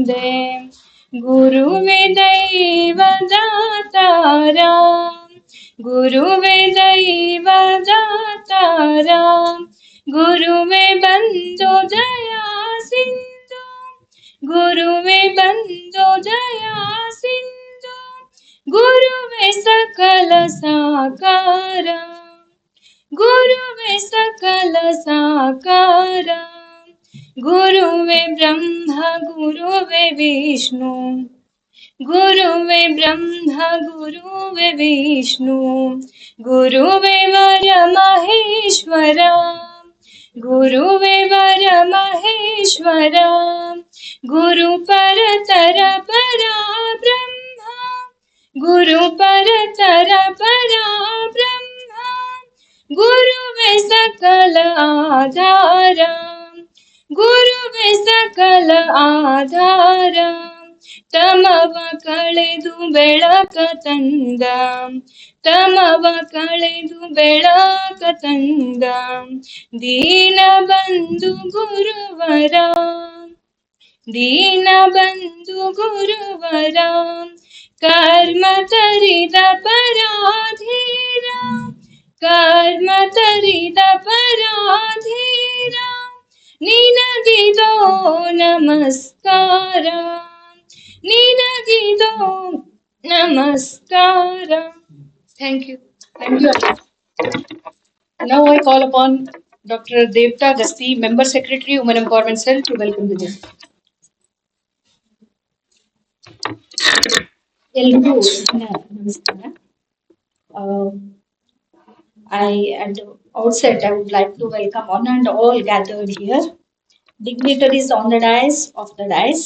वन्दे गुरुवे दैवदातारा गुरुवे दैवदातारा गुरुवे बन्धु दया सिन्धु गुरुवे बन्धु दया सिन्धु गुरुवे सकल साकारा गुरुवे सकल साकारा गुरुवे ब्रह्मा गुरुवे विष्णु गुरुवे ब्रह्मा गुरुवे विष्णु गुरुवे वर महेश्वरा गुरुवे वर महेश्वरा गुरु परतर परा ब्रह्मा गुरु परतर परा ब्रह्मा गुरुवे सकल आधारा गुरुवे सकल आधारा तमव कಳೆದು ಬೆಳಕ ತಂದ ತಮವ ಕಳೆದು ಬೆಳಕ ತಂದ ದೀನ ಬಂಧು ಗುರುವರ ದೀನ ಬಂಧು ಗುರುವರ ಕರ್ಮ ತರಿದ ಪರಾಧೀರ ಕರ್ಮ ತರಿದ ಪರಾಧೀರ ನಿನಗಿದೋ ನಮಸ್ಕಾರ ನಿನಗಿದೋ ನಮಸ್ಕಾರ. Thank you. Thank you. Now I call upon Dr. Devta Gasti, Member Secretary, Women Empowerment Cell, to welcome the guest. ಎಲ್ರಿಗೂ ನಮಸ್ಕಾರ. At the outset, I would like to welcome one and all gathered here, dignitaries on the dais, of the dais.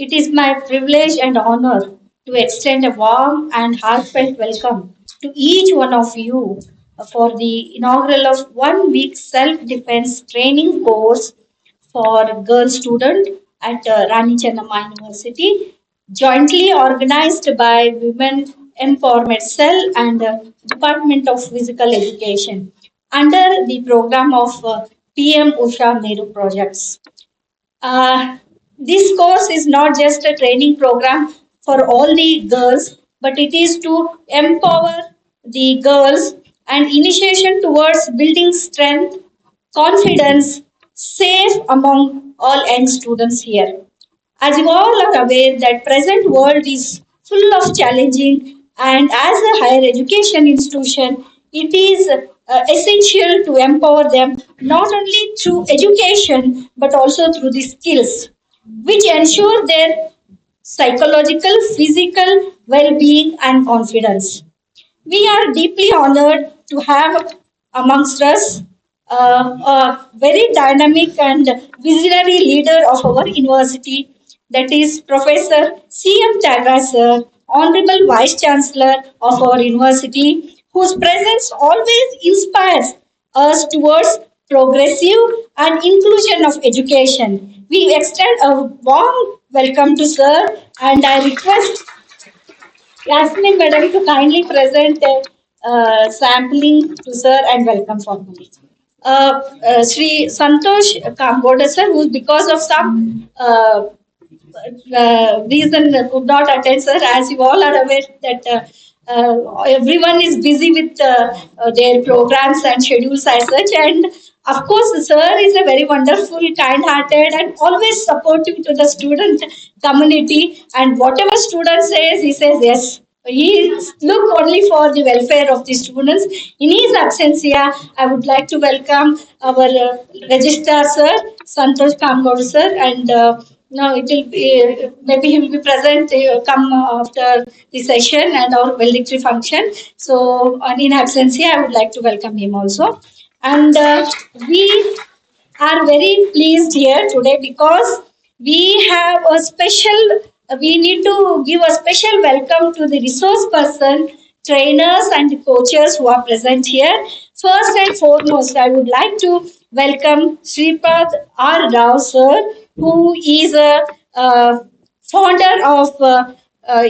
It is my privilege and honor to extend a warm and heartfelt welcome to each one of you for the inaugural of 1 week self-defense training course for girl student at Rani Chennamma University, jointly organized by Women Empowerment Cell and Department of Physical Education under the program of PM USHA-MERU projects. This course is not just a training program for all the girls, but it is to empower the girls and initiation towards building strength, confidence, safe among all young students here. As you all are aware that present world is full of challenging, and as a higher education institution, it is essential to empower them not only through education but also through the skills which ensure their psychological, physical well-being and confidence. We are deeply honored to have amongst us a very dynamic and visionary leader of our university, that is Professor C.M. Tagore sir, Honorable Vice Chancellor of our university, whose presence always inspires us towards progressive and inclusion of education. We extend a warm welcome to sir, and I request Yasmin Madam to kindly present a sampling to sir and welcome formally. Sri Santosh Kamboda sir, who because of some reason could not attend, sir. As you all are aware that everyone is busy with their programs and schedules as such, and of course sir is a very wonderful, kind-hearted and always supportive to the student community, and whatever student says, he says yes. He look only for the welfare of the students. In his absence here, I would like to welcome our registrar sir, Santosh Kamboda sir, and now it will be maybe he will be present come after the session and our valedictory function. So in absence here, I would like to welcome him also. And we are very pleased here today because we have a special, we need to give a special welcome to the resource person, trainers and coaches who are present here. First and foremost, I would like to welcome Sripad R. Rao sir, who is a founder of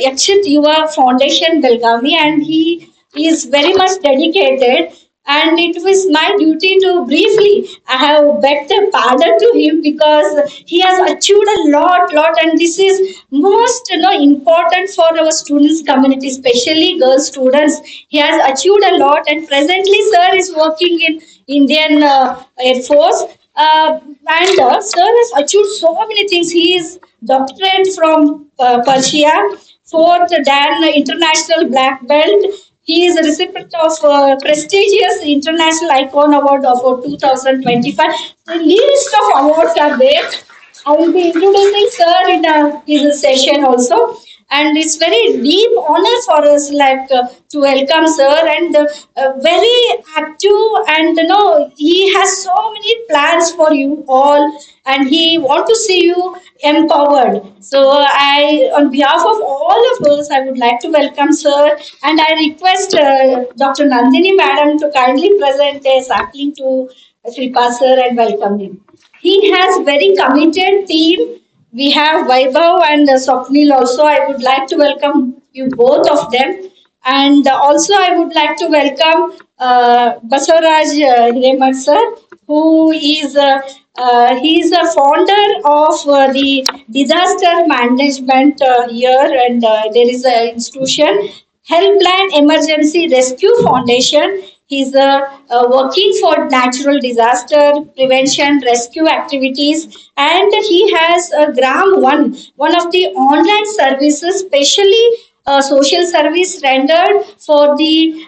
Yakshit Yuva Foundation Belgavi, and he is very much dedicated and it was my duty to briefly I have begged a pardon to him because he has achieved a lot, and this is most important for our students community, especially girl students. He has achieved a lot, and presently, sir is working in Indian Air Force. And sir has achieved so many things. He is doctorate from Persia, fourth Dan International Black Belt. He is a recipient of prestigious International Icon Award of 2025. The list of awards are there. I will be introducing sir in his session also, and it's very deep honor for us like to welcome sir, and very active, and he has so many plans for you all, and he want to see you empowered. So I, on behalf of all of us, I would like to welcome sir, and I request Dr. Nandini madam to kindly present a sapling to Sripa sir and welcome him. He has very committed team. We have Vaibhav and Swapnil also. I would like to welcome you both of them. And also I would like to welcome Basavaraj Hiremat sir, who is he is a founder of the disaster management here, and there is an institution, Helpline Emergency Rescue Foundation. He's working for natural disaster prevention rescue activities, and he has Gram one of the online services, specially social service rendered for the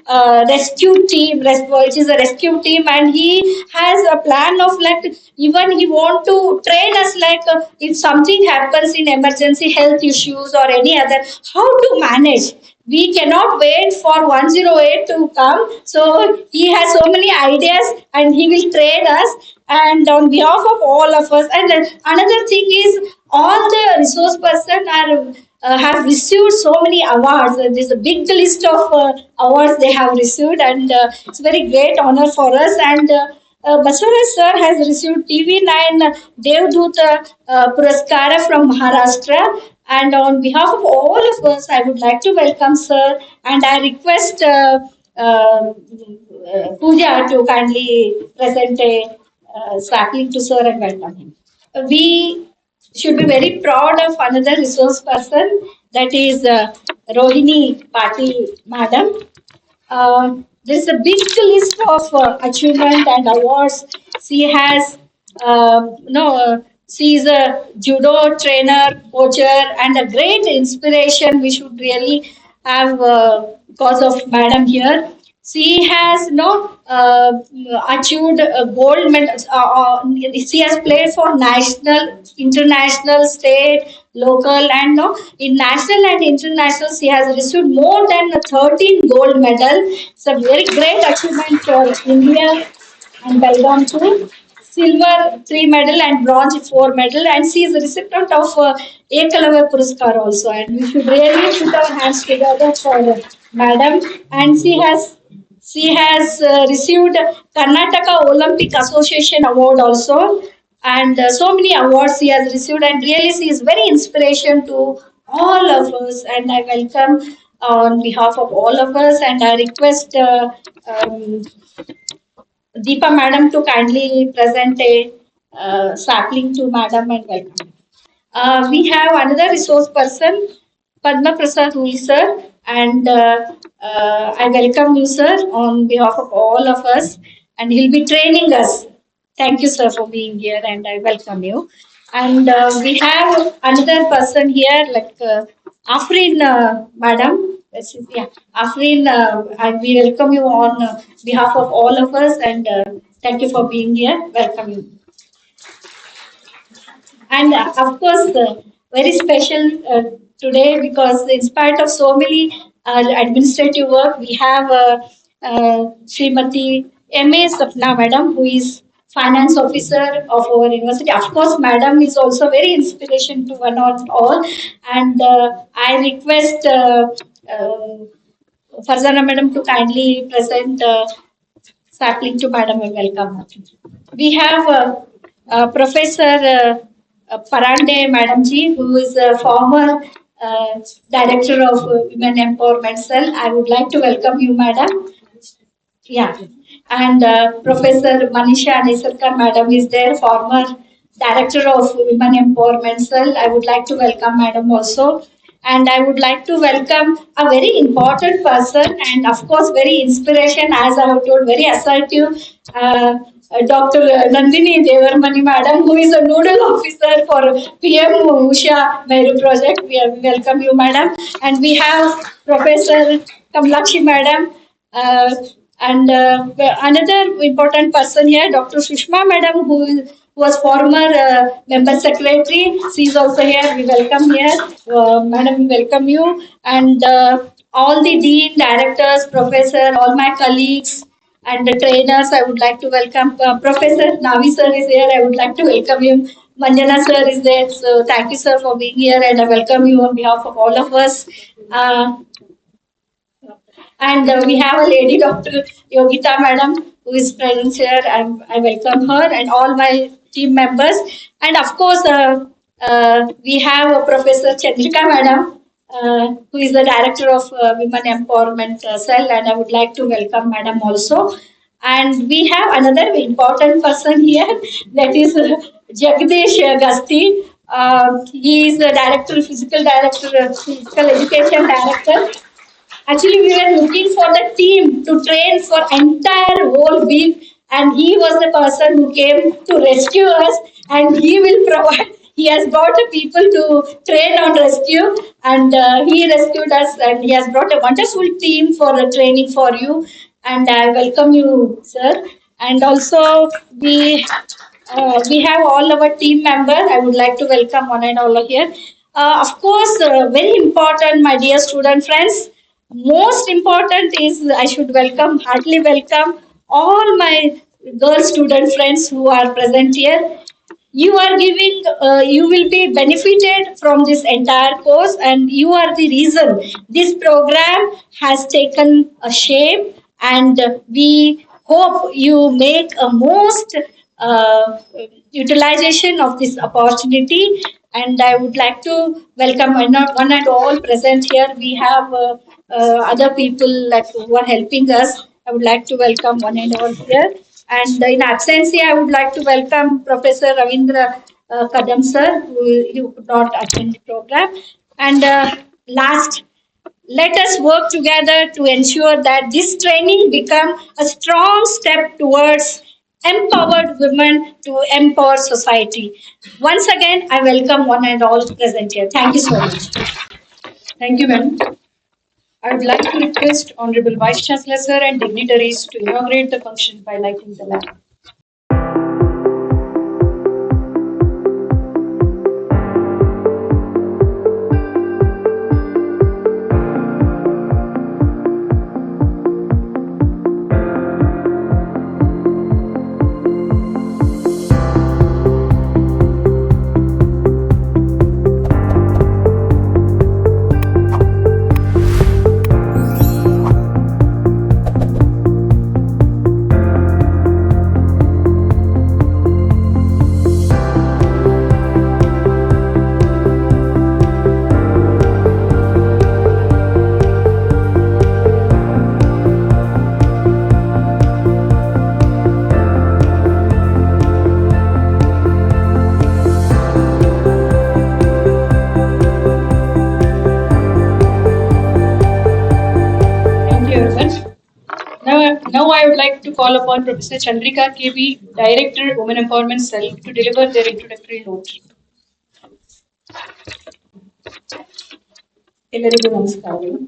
rescue team, which is a rescue team, and he has a plan of like, even he want to train us like if something happens in emergency health issues or any other, how to manage. We cannot wait for 108 to come. So he has so many ideas, and he will train us. And on behalf of all of us, and another thing is, all the resource person are have received so many awards. There's a big list of awards they have received, and it's very great honor for us. And Basavaraj sir has received TV9 Devdut Puraskara from Maharashtra. And on behalf of all of us, I would like to welcome sir, and I request Pooja to kindly present a sapling to sir and welcome him. We should be very proud of another resource person, that is Rohini Patil madam. There's a big list of achievement and awards. She has, she is a judo trainer, coacher, and a great inspiration. We should really have because of madam here. She has achieved a gold medal. She has played for national, international, state, local, and no, in national and international she has received more than 13 gold medals. It's a very great achievement for India and Belgaum too. Silver 3 medal and bronze 4 medal, and she is a recipient of Ekalavya Puraskar also. And we should really put our hands together for Madam. And she has received Karnataka Olympic Association Award also, and so many awards she has received. And really, she is very inspiration to all of us. And I welcome on behalf of all of us, and I request Deepa madam to kindly present a sapling to madam and welcome. We have another resource person, Padma Prasad Rui sir, and I welcome you sir on behalf of all of us, and he'll be training us. Thank you sir for being here, and I welcome you. And we have another person here, like Afrin madam. Yeah, Afrin, and we welcome you on behalf of all of us, and thank you for being here. Welcome you. And of course, very special today, because in spite of so many administrative work, we have Srimati M.A. Sapna Madam, who is finance officer of our university. Of course, Madam is also very inspiration to one or all. And I request Farzana Madam to kindly present sapling to Madam and welcome her. We have Professor Parande Madam Ji, who is a former Director of Women Empowerment Cell. I would like to welcome you, Madam. Yeah. and Professor Manisha Nesarkar Madam is there, former Director of Women Empowerment Cell. I would like to welcome Madam also. And I would like to welcome a very important person and of course very inspiration, as I have told, very assertive, Dr. Nandini Devarmani Madam, who is a nodal officer for PM USHA-MERU project. We welcome you, Madam. And we have Professor Kamlakshi Madam, uh, and another important person here, Dr. Sushma Madam, who was former member secretary. She is also here. We welcome here. Madam, we welcome you. And all the dean, directors, professor, all my colleagues, and the trainers, I would like to welcome Professor Navi sir is here. I would like to welcome him. Manjana sir is there. So thank you, sir, for being here, and I welcome you on behalf of all of us. Uh, and we have a lady, Dr. Yogita Madam, who is present here. I welcome her and all my team members. And of course, we have Professor Chandrika Madam, who is the Director of Women Empowerment Cell, and I would like to welcome Madam also. And we have another important person here, that is Jagdish Gasti. He is the Director, Physical Education Director. Actually, we were looking for the team to train for entire whole week, and he was the person who came to rescue us, and he will provide. He has brought the people to train on rescue, and he rescued us, and he has brought a wonderful team for the training for you. And I welcome you, sir. And also we have all our team members. I would like to welcome one and all here. Of course, very important, my dear student friends. Most important is I should welcome, heartily welcome all my girl student friends who are present here. You are giving, you will be benefited from this entire course, and you are the reason this program has taken a shape, and we hope you make a most uh, utilization of this opportunity. And I would like to welcome one and all present here. We have other people that who are helping us. I would like to welcome one and all here. And in absentia, I would like to welcome Professor Ravindra Kadam sir, who could not attend the program. And last, let us work together to ensure that this training become a strong step towards empowered women to empower society. Once again, I welcome one and all present here. Thank you so much. Thank you, ma'am. I would like to request Honorable Vice Chancellor Sir and dignitaries to inaugurate the function by lighting the lamp. Thank you, everyone. Now I would like to call upon Professor Chandrika KB, Director, Women Empowerment Cell, to deliver their introductory note. ಎಲ್ಲರಿಗೂ ನಮಸ್ಕಾರಗಳು.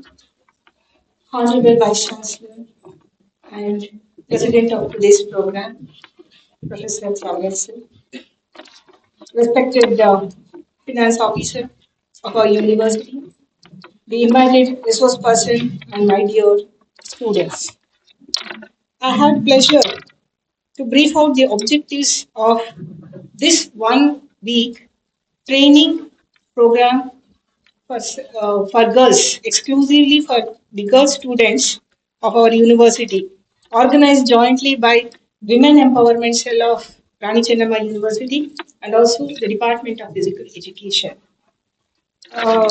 Honorable Vice Chancellor and President of today's program, Professor Sagar sir, respected finance officer of our university, the invited resource person, and my dear students. I had pleasure to brief out the objectives of this 1 week training program for girls, exclusively for the girl students of our university, organized jointly by Women Empowerment Cell of Rani Chennamma University and also the Department of Physical Education. Uh,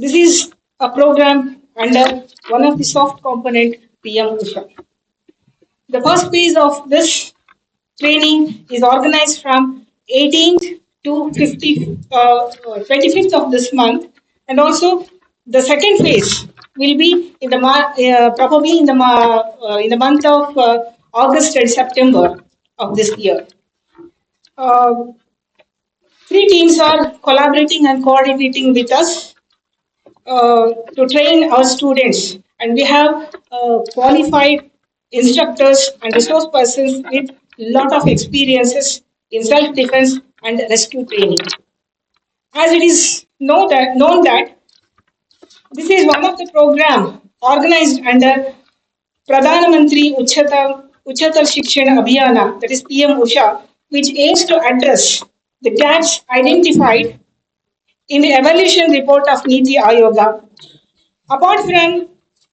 this is a program under one of the soft component PM USHA. The first phase of this training is organized from 18th to 25th of this month, and also the second phase will be in the probably in the month of August and September of this year. Uh, Three teams are collaborating and coordinating with us to train our students, and we have qualified instructors and resource persons with lot of experiences in self-defense and rescue training. As it is known that this is one of the program organized under Pradhan Mantri Uchatar Shikshana Abhiyana, that is PM Usha, which aims to address the gaps identified in the evaluation report of Niti Ayoga. Apart from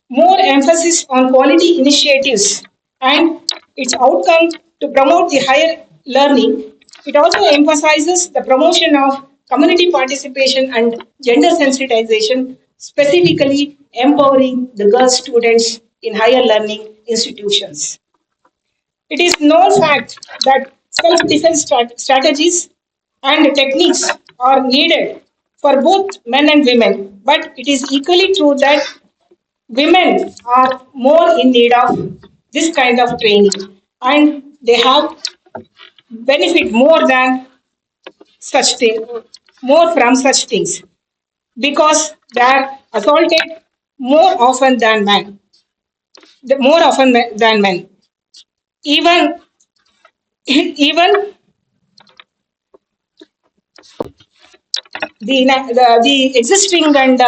more emphasis on quality initiatives and its outcome to promote the higher learning, it also emphasizes the promotion of community participation and gender sensitization, specifically empowering the girl students in higher learning institutions. It is known fact that self-defense strategies and techniques are needed for both men and women, but it is equally true that women are more in need of this kind of training, and they have benefit more than such thing, more from such things, because they are assaulted more often than men, more often than men. Even even the existing and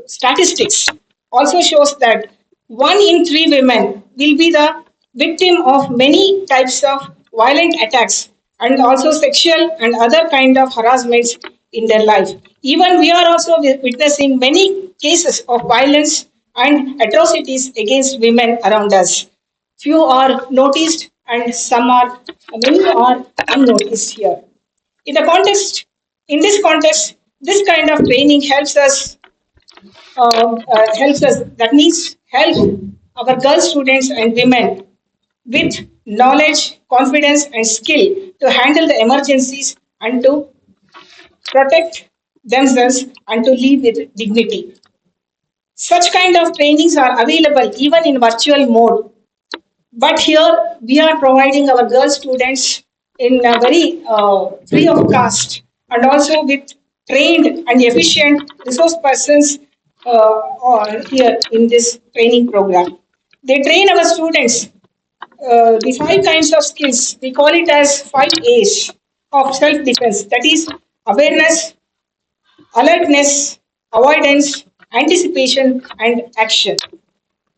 statistics also shows that 1 in 3 women will be the victim of many types of violent attacks and also sexual and other kind of harassments in their life. Even we are also witnessing many cases of violence and atrocities against women around us. Few are noticed and some are many are unnoticed here. In the context, in this context, this kind of training helps us. That means help our girl students and women with knowledge, confidence, and skill to handle the emergencies and to protect themselves and to live with dignity. Such kind of trainings are available even in virtual mode, but here we are providing our girl students in a very free of cost and also with trained and efficient resource persons here in this training program. They train our students the 5 kinds of skills. We call it as 5 A's of self defense, that is, awareness, alertness, avoidance, anticipation, and action.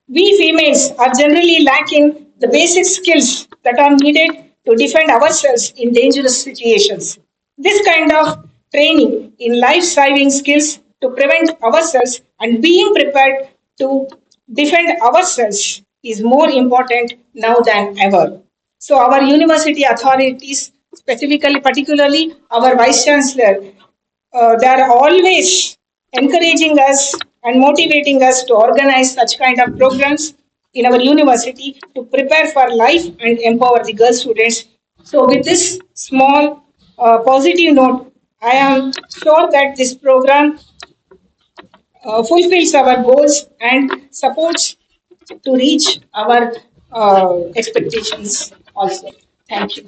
We females are generally lacking the basic skills that are needed to defend ourselves in dangerous situations. This kind of training in life saving skills to prevent ourselves and being prepared to defend ourselves is more important now than ever. So, our university authorities, specifically, particularly our Vice Chancellor, they are always encouraging us and motivating us to organize such kind of programs in our university to prepare for life and empower the girl students. So, with this small positive note, I am sure that this program fulfills our goals and supports to reach our expectations also. Thank you.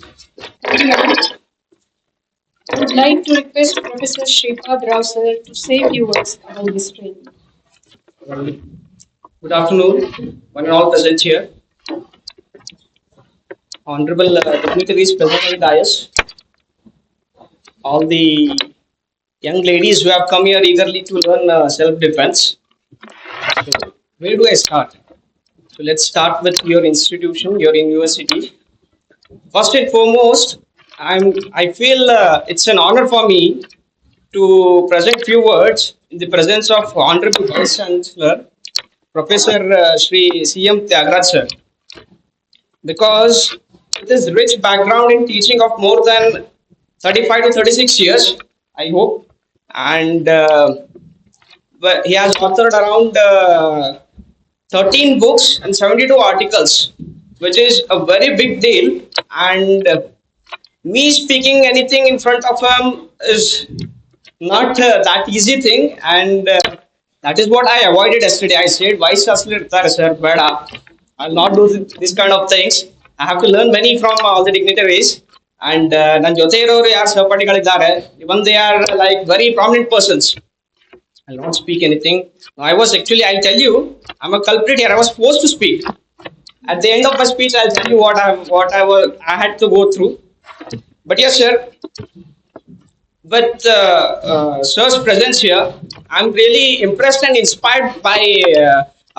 Thank you, ma'am. I would like to request Professor Shripad Rao sir to say a few words about this training. Good afternoon, one and all present here. Honorable dignitaries present on the dais, all the young ladies who have come here eagerly to learn self-defense. So, where do I start? So, let's start with your institution, your university. First and foremost, I feel it's an honor for me to present few words in the presence of Honorable Vice Chancellor, Professor Shri C.M. Tyagraj sir, because with his rich background in teaching of more than 35 to 36 years, I hope, and he has authored around 13 books and 72 articles which is a very big deal. And me speaking anything in front of him is not that easy thing, and that is what I avoided yesterday. I said, "Vice Chancellor, sir, bada. I'll not do this kind of things. I have to learn many from all the dignitaries." And ನನ್ನ ಜೊತೆ ಇರೋರು ಯಾರು ಸಹಪಾಠಿಗಳಿದ್ದಾರೆ, even they are like very prominent persons. I'll not speak anything. I was actually, I'll tell you, I'm a culprit here. I was forced to speak. At the end of my speech, I'll tell you I had to go through. But yes, sir, with Sir's presence here, I'm really impressed and inspired by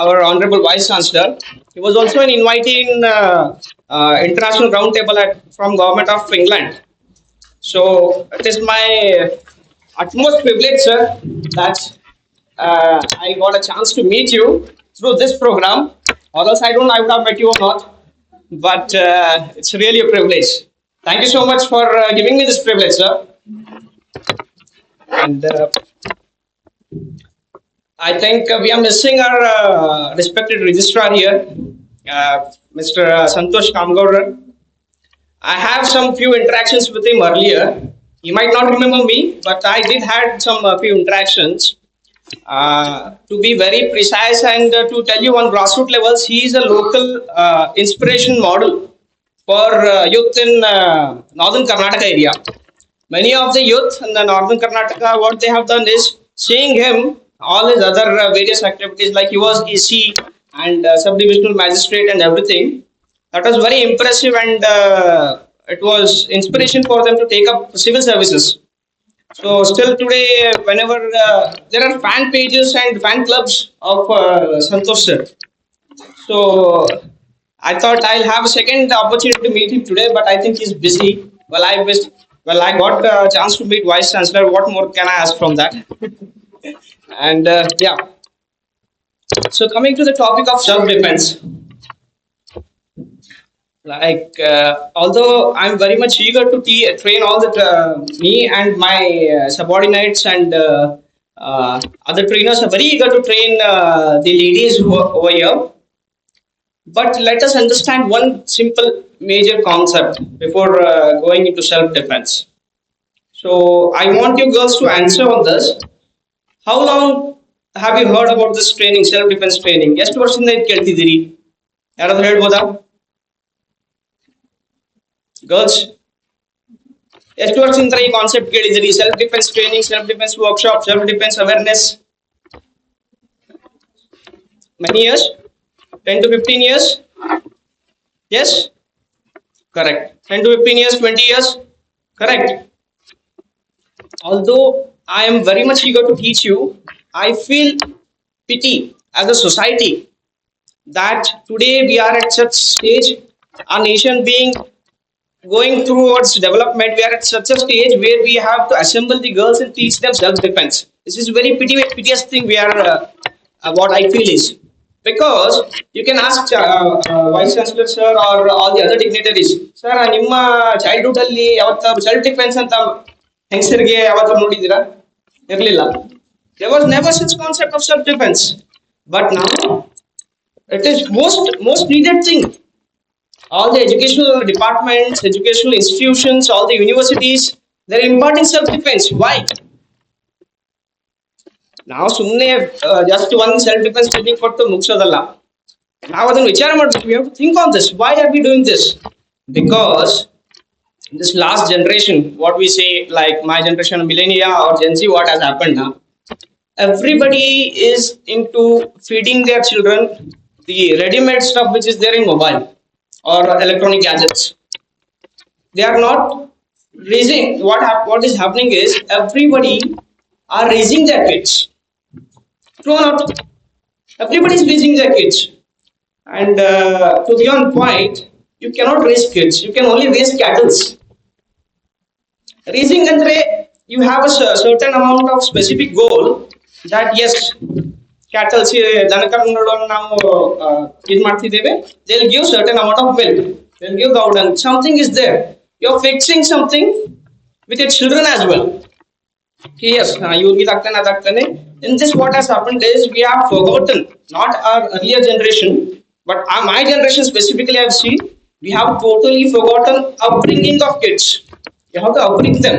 our Honorable Vice Chancellor. He was also an invitee in international roundtable from Government of England. So it is my utmost privilege, sir, that I got a chance to meet you through this program. Or else I would have met you or not. But it's really a privilege. Thank you so much for giving me this privilege, sir. And I think we are missing our respected registrar here, Mr. Santosh Kamgaur. I have some few interactions with him earlier. He might not remember me, but I did had some few interactions. To be very precise and to tell you on grassroots levels, he is a local inspiration model for youth in northern Karnataka area. Many of the youth in the northern Karnataka, what they have done is seeing him, all his other various activities, like he was EC and sub-divisional magistrate and everything. That was very impressive, and it was inspiration for them to take up civil services. So still today, whenever there are fan pages and fan clubs of Santosh sir. So I thought I'll have a second opportunity to meet him today, but I think he's busy. Well, I got a chance to meet Vice Chancellor. What more can I ask from that? And yeah. So coming to the topic of self-defense, like although I'm very much eager to train all the me and my subordinates and other trainers are very eager to train the ladies over here. But let us understand one simple major concept before going into self-defense. So I want you girls to answer on this. How long have you heard about this training, self-defense training? ಎಷ್ಟು ವರ್ಷದಿಂದ ಇದು ಕೇಳ್ತಿದ್ದೀರಿ? ಯಾರಾದ್ರೂ ಹೇಳ್ಬೋದಾ? Girls ಎಷ್ಟು ವರ್ಷದಿಂದ ಈ concept ಕೇಳಿದಿರಿ? Self defence training, self defence workshop, self defence awareness. Many years? 10 to 15 years? Yes? Correct. 10 to 15 years, 20 years? Correct. Although I am very much eager to teach you, I feel pity as a society that today we are at such stage, our nation being going towards development, we are at such a stage where we have to assemble the girls and teach them self-defense. This is very piteous thing we are, what I feel is. Because you can ask Vice Chancellor sir or all the other dignitaries, sir, ನಿಮ್ಮ childhood ಅಲ್ಲಿ ಯಾವತ್ತಾದ್ರು self defence ಅಂತ ಹೆಂಗಸರಿಗೆ ಯಾವತ್ತಾದ್ರು ನೋಡಿದ್ದೀರಾ? ಇರಲಿಲ್ಲ. There was never such concept of self-defense. But now it is most needed thing. All the educational departments, educational institutions, all the universities, they're imparting self-defense. Why? ನಾವು ಸುಮ್ಮನೆ just ಒಂದು self defence training ಕೊಟ್ಟು ಮುಗಿಸೋದಲ್ಲ. ನಾವು ಅದನ್ನು ವಿಚಾರ ಮಾಡಬೇಕು. We have to think on this. Why are we doing this? Because this last generation, what we say, like my generation, millennia or Gen Z, what has happened now? Everybody is into feeding their children the ready-made stuff which is there in mobile or electronic gadgets. They are not raising. What is happening is everybody are raising their kids. True or not? Everybody is raising their kids. And to be on point, you cannot raise kids. You can only raise cattle. Raising andre, you have a certain amount of specific goal that yes, cattle ದನಕರುಗಳನ್ನು ನಾವು ಇದು ಮಾಡ್ತಿದ್ದೇವೆ. They'll give certain amount of milk. They'll give cow dung. Something is there. You're fixing something with your children as well. Yes, ಇವ್ರಿಗೆ ಅದಾಗ್ತಾನೆ. In this, what has happened is we have forgotten, not our earlier generation, But my generation specifically, I've seen we have totally forgotten upbringing of kids. You have to upbring them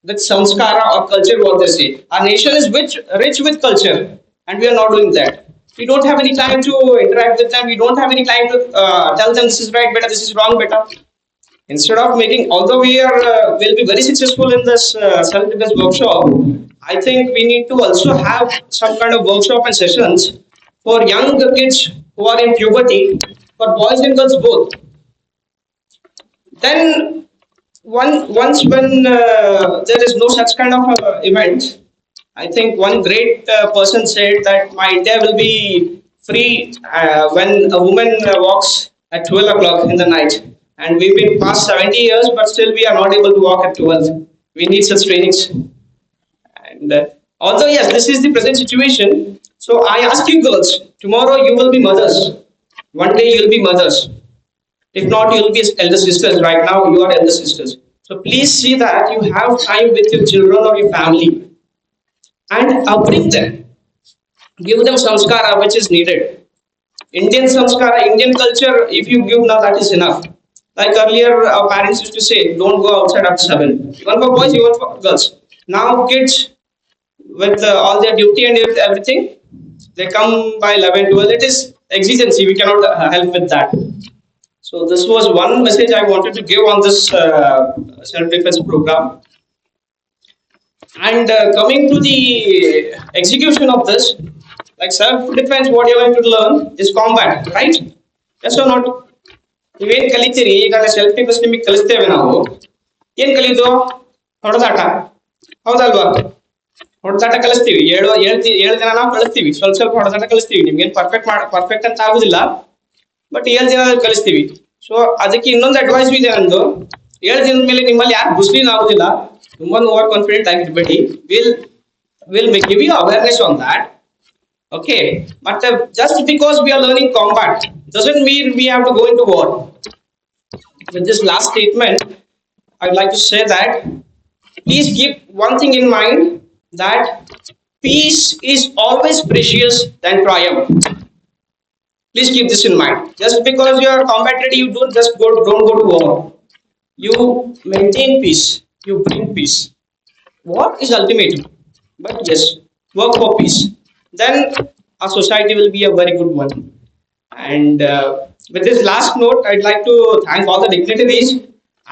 with samskara or culture, what they say. Our nation is rich with culture, and we are not doing that. We don't have any time to interact with them. We don't have any time to tell them this is right, better, this is wrong, better. Instead of making, although we are will be very successful in this self-defense workshop, I think we need to also have some kind of workshop and sessions for young kids who are in puberty, for boys and girls both. Then once when there is no such kind of event, I think one great person said that my India will be free when a woman walks at 12 o'clock in the night. And we've been past 70 years, but still we are not able to walk at 12. We need such trainings. And although, yes, this is the present situation. So I ask you girls, tomorrow you will be mothers. One day you will be mothers. If not, you will be elder sisters. Right now, you are elder sisters. So please see that you have time with your children or your family and upbring them. Give them samskara which is needed. Indian samskara, Indian culture, if you give now, that is enough. Like earlier, our parents used to say, don't go outside after 7. Even for boys, even for girls. Now, kids, with all their duty and everything, they come by 11, 12. It is exigency. We cannot help with that. So this was one message I wanted to give on this self-defense program. And coming to the execution of this, like self-defense, what you're going to learn is combat, right? Yes or not? ನೀವೇನ್ ಕಲಿತೀರಿ ಈಗ self defence ನಿಮಗೆ ಕಲಿಸ್ತೇವೆ ನಾವು ಏನ್ ಕಲಿತು ಹೊಡೆದಾಟ ಹೌದಲ್ವಾ ಹೊಡೆದಾಟ ಕಲಿಸ್ತೀವಿ ಏಳು ದಿನ ನಾವು ಕಲಿಸ್ತೀವಿ ಸ್ವಲ್ಪ ಹೊಡೆದಾಟ ಕಲಿಸ್ತೀವಿ ನಿಮ್ಗೇನ್ ಪರ್ಫೆಕ್ಟ್ ಅಂತ ಆಗುದಿಲ್ಲ ಬಟ್ 7 ದಿನ ಕಲಿಸ್ತೀವಿ ಸೊ ಅದಕ್ಕೆ ಇನ್ನೊಂದು ಅಡ್ವೈಸ್ ಇದೆ ನಂದು 7 ದಿನದ ಮೇಲೆ ನಿಮ್ಮಲ್ಲಿ ಯಾರು ಮುಸ್ಲಿಂ ಆಗುದಿಲ್ಲ ತುಂಬಾ ಓವರ್ ಕಾನ್ಫಿಡೆಂಟ್ ಆಗಿರ್ಬೇಡಿ will give you awareness on that. Okay, but just because we are learning combat doesn't mean we have to go into war. With this last statement, I'd like to say that please keep one thing in mind that peace is always precious than triumph. Please keep this in mind. Just because you are combat ready, you don't go to war. You maintain peace. You bring peace. War is ultimatum, but yes, work for peace. Then our society will be a very good one. And with this last note, I'd like to thank all the dignitaries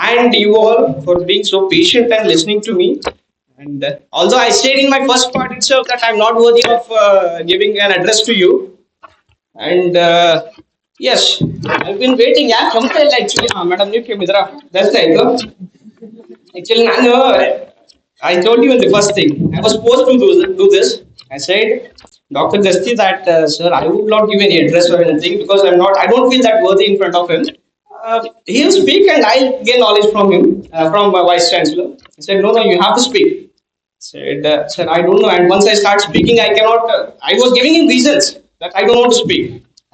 and you all for being so patient and listening to me. And although I said in my first part itself that I'm not worthy of giving an address to you, and yes, I've been waiting. Yeah, actually, madam, you came that's right. Actually, I told you in the first thing. I was supposed to do this. I said, Dr. Gasti, that sir, I would not give any address or anything because I don't feel that worthy in front of him. He'll speak and I'll gain knowledge from him, from my vice chancellor. He said, no, you have to speak. I said, sir, I don't know. And once I start speaking, I cannot. I was giving him reasons that I don't want to speak.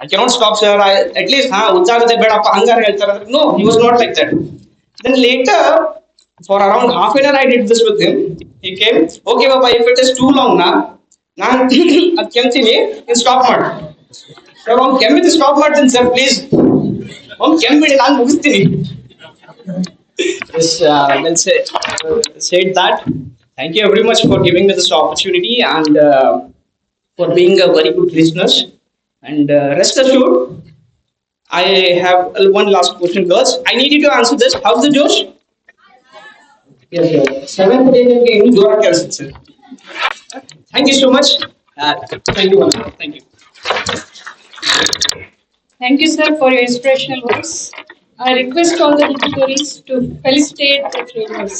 I cannot stop, sir. At least, no, he was not like that. Then later, for around half an hour, I did this with him. He came, okay, Papa, if it is too long now, ನಾನು ಅದು ಕೆಮ್ತೀನಿ ನೀನು stop ಮಾಡು sir ಅವ್ನು ಕೆಮ್ಮಿದ್ದು stop ಮಾಡ್ತೀನಿ sir please ಅವ್ನು ಕೆಮ್ಮಿಡಿ ನಾನು ಮುಗಿಸ್ತೀನಿ said that. Thank you very much for giving me this opportunity and for being a very good listeners. And rest assured, I have one last question, girls. I need you to answer this. How's the Josh? Yes, sir. 7th day in Jora Kelson, sir. Thank you so much. Thank you. Thank you. Thank you, sir, for your inspirational words. I request all the dignitaries to felicitate the trainers.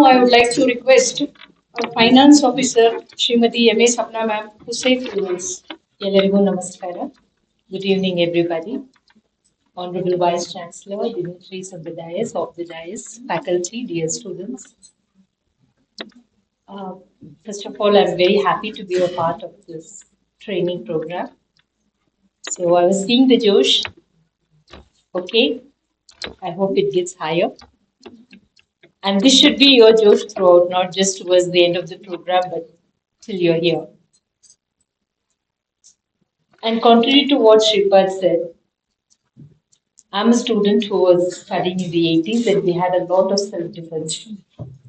I would like to request our finance officer, Srimati M.A. Sapna ma'am, to say a few words. ಎಲ್ಲರಿಗೂ ನಮಸ್ಕಾರ. Good evening, everybody. Honorable Vice Chancellor, dignitaries of the dais, faculty, dear students. Uh, First of all, I'm very happy to be a part of this training program. So I was seeing the Josh. Okay, I hope it gets higher. And this should be your Josh throughout, not just towards the end of the program, but till you're here. And contrary to what Shripad said, I'm a student who was studying in the 80s and we had a lot of self-defense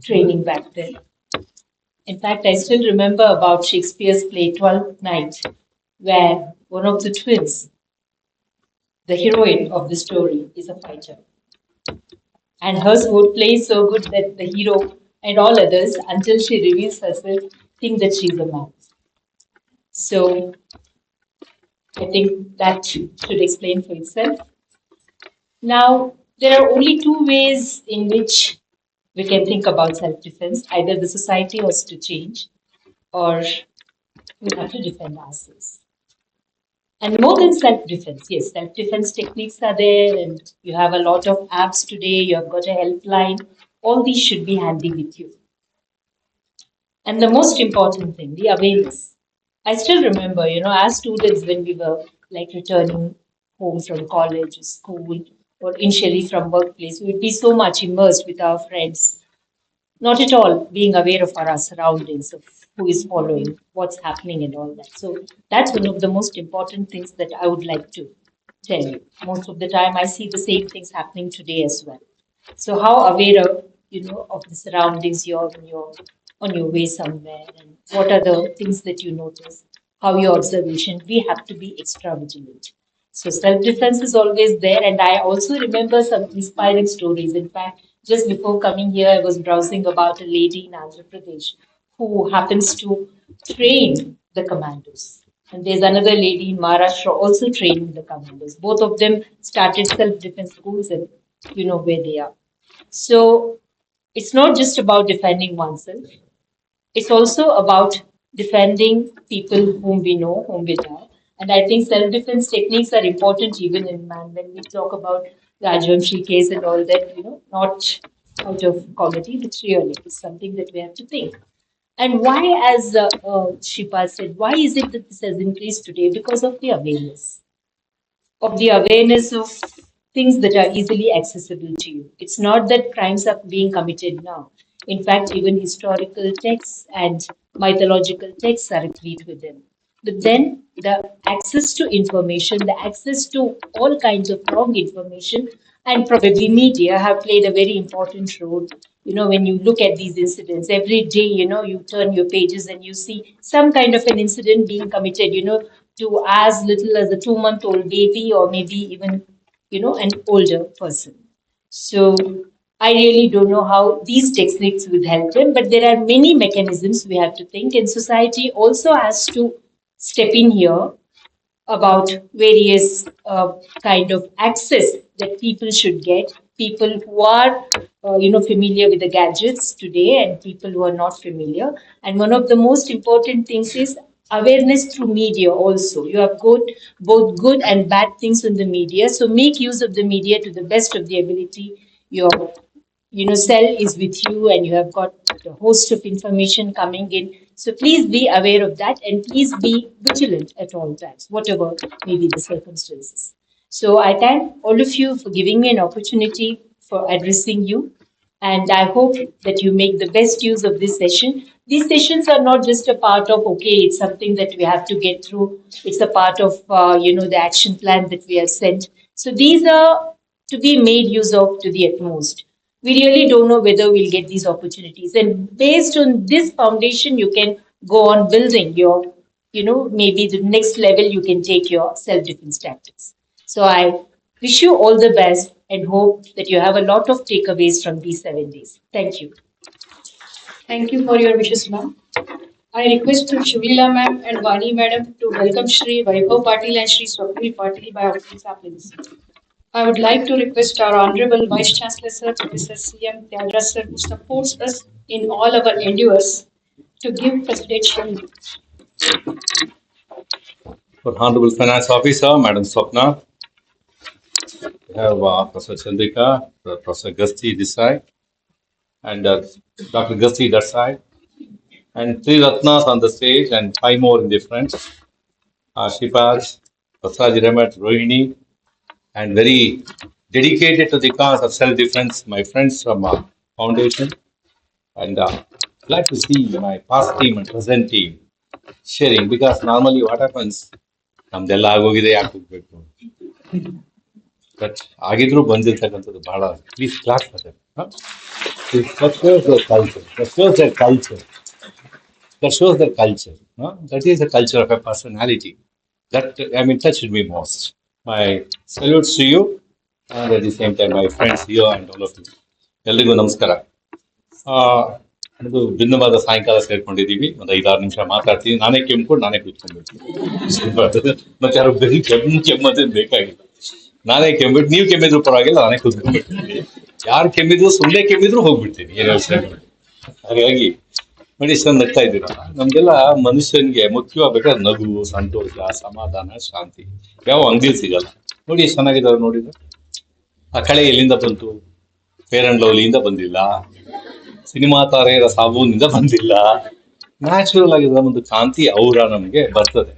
training back then. In fact, I still remember about Shakespeare's play Twelfth Night, where one of the twins, the heroine of the story, is a fighter. And her swordplay is so good that the hero and all others, until she reveals herself, think that she's a man. So I think that should explain for itself. Now, there are only two ways in which we can think about self-defense. Either the society has to change or we have to defend ourselves. And more than self-defense, yes, self-defense techniques are there and you have a lot of apps today, you have got a helpline. All these should be handy with you. And the most important thing, the awareness. I still remember, as students when we were like returning home from college or school or initially from workplace, we would be so much immersed with our friends, not at all being aware of our surroundings, of who is following, what's happening, and all that. So that's one of the most important things that I would like to tell you. Most of the time, I see the same things happening today as well. So how aware of of the surroundings you're when you're on your way somewhere, and what are the things that you notice? How your observation? We have to be extra vigilant. So self-defense is always there, and I also remember some inspiring stories. In fact, just before coming here, I was browsing about a lady in Andhra Pradesh who happens to train the commandos. And there's another lady in Maharashtra also training the commandos. Both of them started self-defense schools, and you know where they are. So it's not just about defending oneself, it's also about defending people whom we know, whom we love. And I think self-defense techniques are important even in man. When we talk about Rajvamshi case and all that, not out of comedy, but really it's something that we have to think. And why, as Shipa said, why is it that this has increased today? Because of the awareness of things that are easily accessible to you. It's not that crimes are being committed now. In fact, even historical texts and mythological texts are replete with them. But then the access to information, the access to all kinds of wrong information, and probably media have played a very important role. When you look at these incidents, every day, you turn your pages and you see some kind of an incident being committed, to as little as a 2-month-old baby or maybe even, an older person. So I really don't know how these techniques would help them, but there are many mechanisms we have to think, and society also has to step in here about various kind of access that people should get. People who are, familiar with the gadgets today, and people who are not familiar. And one of the most important things is awareness through media. Also, you have got both good and bad things in the media. So make use of the media to the best of the ability. Your cell is with you and you have got a host of information coming in. So please be aware of that and please be vigilant at all times, whatever may be the circumstances. So I thank all of you for giving me an opportunity for addressing you. And I hope that you make the best use of this session. These sessions are not just a part of, okay, it's something that we have to get through. It's a part of, the action plan that we have sent. So these are to be made use of to the utmost. We really don't know whether we'll get these opportunities. And based on this foundation, you can go on building your, maybe the next level you can take your self-defense tactics. So I wish you all the best and hope that you have a lot of takeaways from these 7 days. Thank you. Thank you for your wishes, ma'am. I request Shivlila ma'am and Vani madam to welcome Shri Vaibhav Patil and Shri Swapnil Patil by official please. I would like to request our Honorable Vice Chancellor, Sir, Professor C.M. Tyagarajan, Sir, who supports us in all our endeavors, to give presidential. For Honorable Finance Officer, Madam Swapna, we have Professor Chandrika, Professor Gasti this side, and Dr. Gasti that side, and three Ratnas on the stage, and five more in the front. Shipaj, Prasad Ramat, Rohini, and very dedicated to the cause of self-defense, my friends from Foundation, and glad to see my past team and present team sharing, because normally what happens, ನಮ್ದೆಲ್ಲ ಆಗೋಗಿದೆ ಯಾಕೆ ಹೋಗ್ಬೇಕು, but ಆಗಿದ್ರು ಬಂದಿರ್ತಕ್ಕಂಥದ್ದು ಬಹಳ. Please class ಅದೇ that shows their culture. That shows their culture. That is the culture of a personality. That touched me most. My salutes to you, and at the same time, my friends here and all of you. ಎಲ್ರಿಗೂ ನಮಸ್ಕಾರ. ಅದು ಭಿನ್ನವಾದ ಸಾಯಂಕಾಲ ಸೇರ್ಕೊಂಡಿದ್ದೀವಿ. ಒಂದು 5-6 ನಿಮಿಷ ಮಾತಾಡ್ತೀನಿ. ನಾನೇ ಕೆಮ್ಕೊಂಡು ನಾನೇ ಕೂತ್ಕೊಂಡ್ಬಿಡ್ತೀನಿ. ಮತ್ತೆ ಯಾರು ಬರೀ ಕೆಮ್ಮದೇ ಬೇಕಾಗಿಲ್ಲ. ನಾನೇ ಕೆಮ್ಬಿಟ್ಟು ನೀವು ಕೆಮ್ಮಿದ್ರು ಪರವಾಗಿಲ್ಲ, ನಾನೇ ಕೂತ್ಕೊಂಡ್ಬಿಡ್ತೀನಿ. ಯಾರು ಕೆಮ್ಮಿದ್ರು ಸುಮ್ಮನೆ ಕೆಮ್ಮಿದ್ರು ಹೋಗ್ಬಿಡ್ತೀನಿ, ಏನು ಯೋಚನೆ ಮಾಡಿ. ಹಾಗಾಗಿ ನೋಡಿ ಇಷ್ಟೊಂದು ನಗ್ತಾ ಇದ್ದೀರಾ. ನಮ್ಗೆಲ್ಲ ಮನುಷ್ಯನಿಗೆ ಮುಖ್ಯವಾಗಬೇಕಾದ್ರೆ ನಗು, ಸಂತೋಷ, ಸಮಾಧಾನ, ಶಾಂತಿ ಯಾವ ಅಂಗಡಿ ಸಿಗಲ್ಲ. ನೋಡಿ ಎಷ್ಟು ಚೆನ್ನಾಗಿದ್ದಾರೆ ನೋಡಿದ್ರೆ. ಆ ಕಳೆ ಎಲ್ಲಿಂದ ಬಂತು? ಫೇರ್ ಅಂಡ್ ಲವ್ಲಿಯಿಂದ ಬಂದಿಲ್ಲ, ಸಿನಿಮಾ ತಾರೆಯರ ಸಾಬೂನಿಂದ ಬಂದಿಲ್ಲ. ನ್ಯಾಚುರಲ್ ಆಗಿರೋ ಒಂದು ಕಾಂತಿ ಔರ ನಮಗೆ ಬರ್ತದೆ.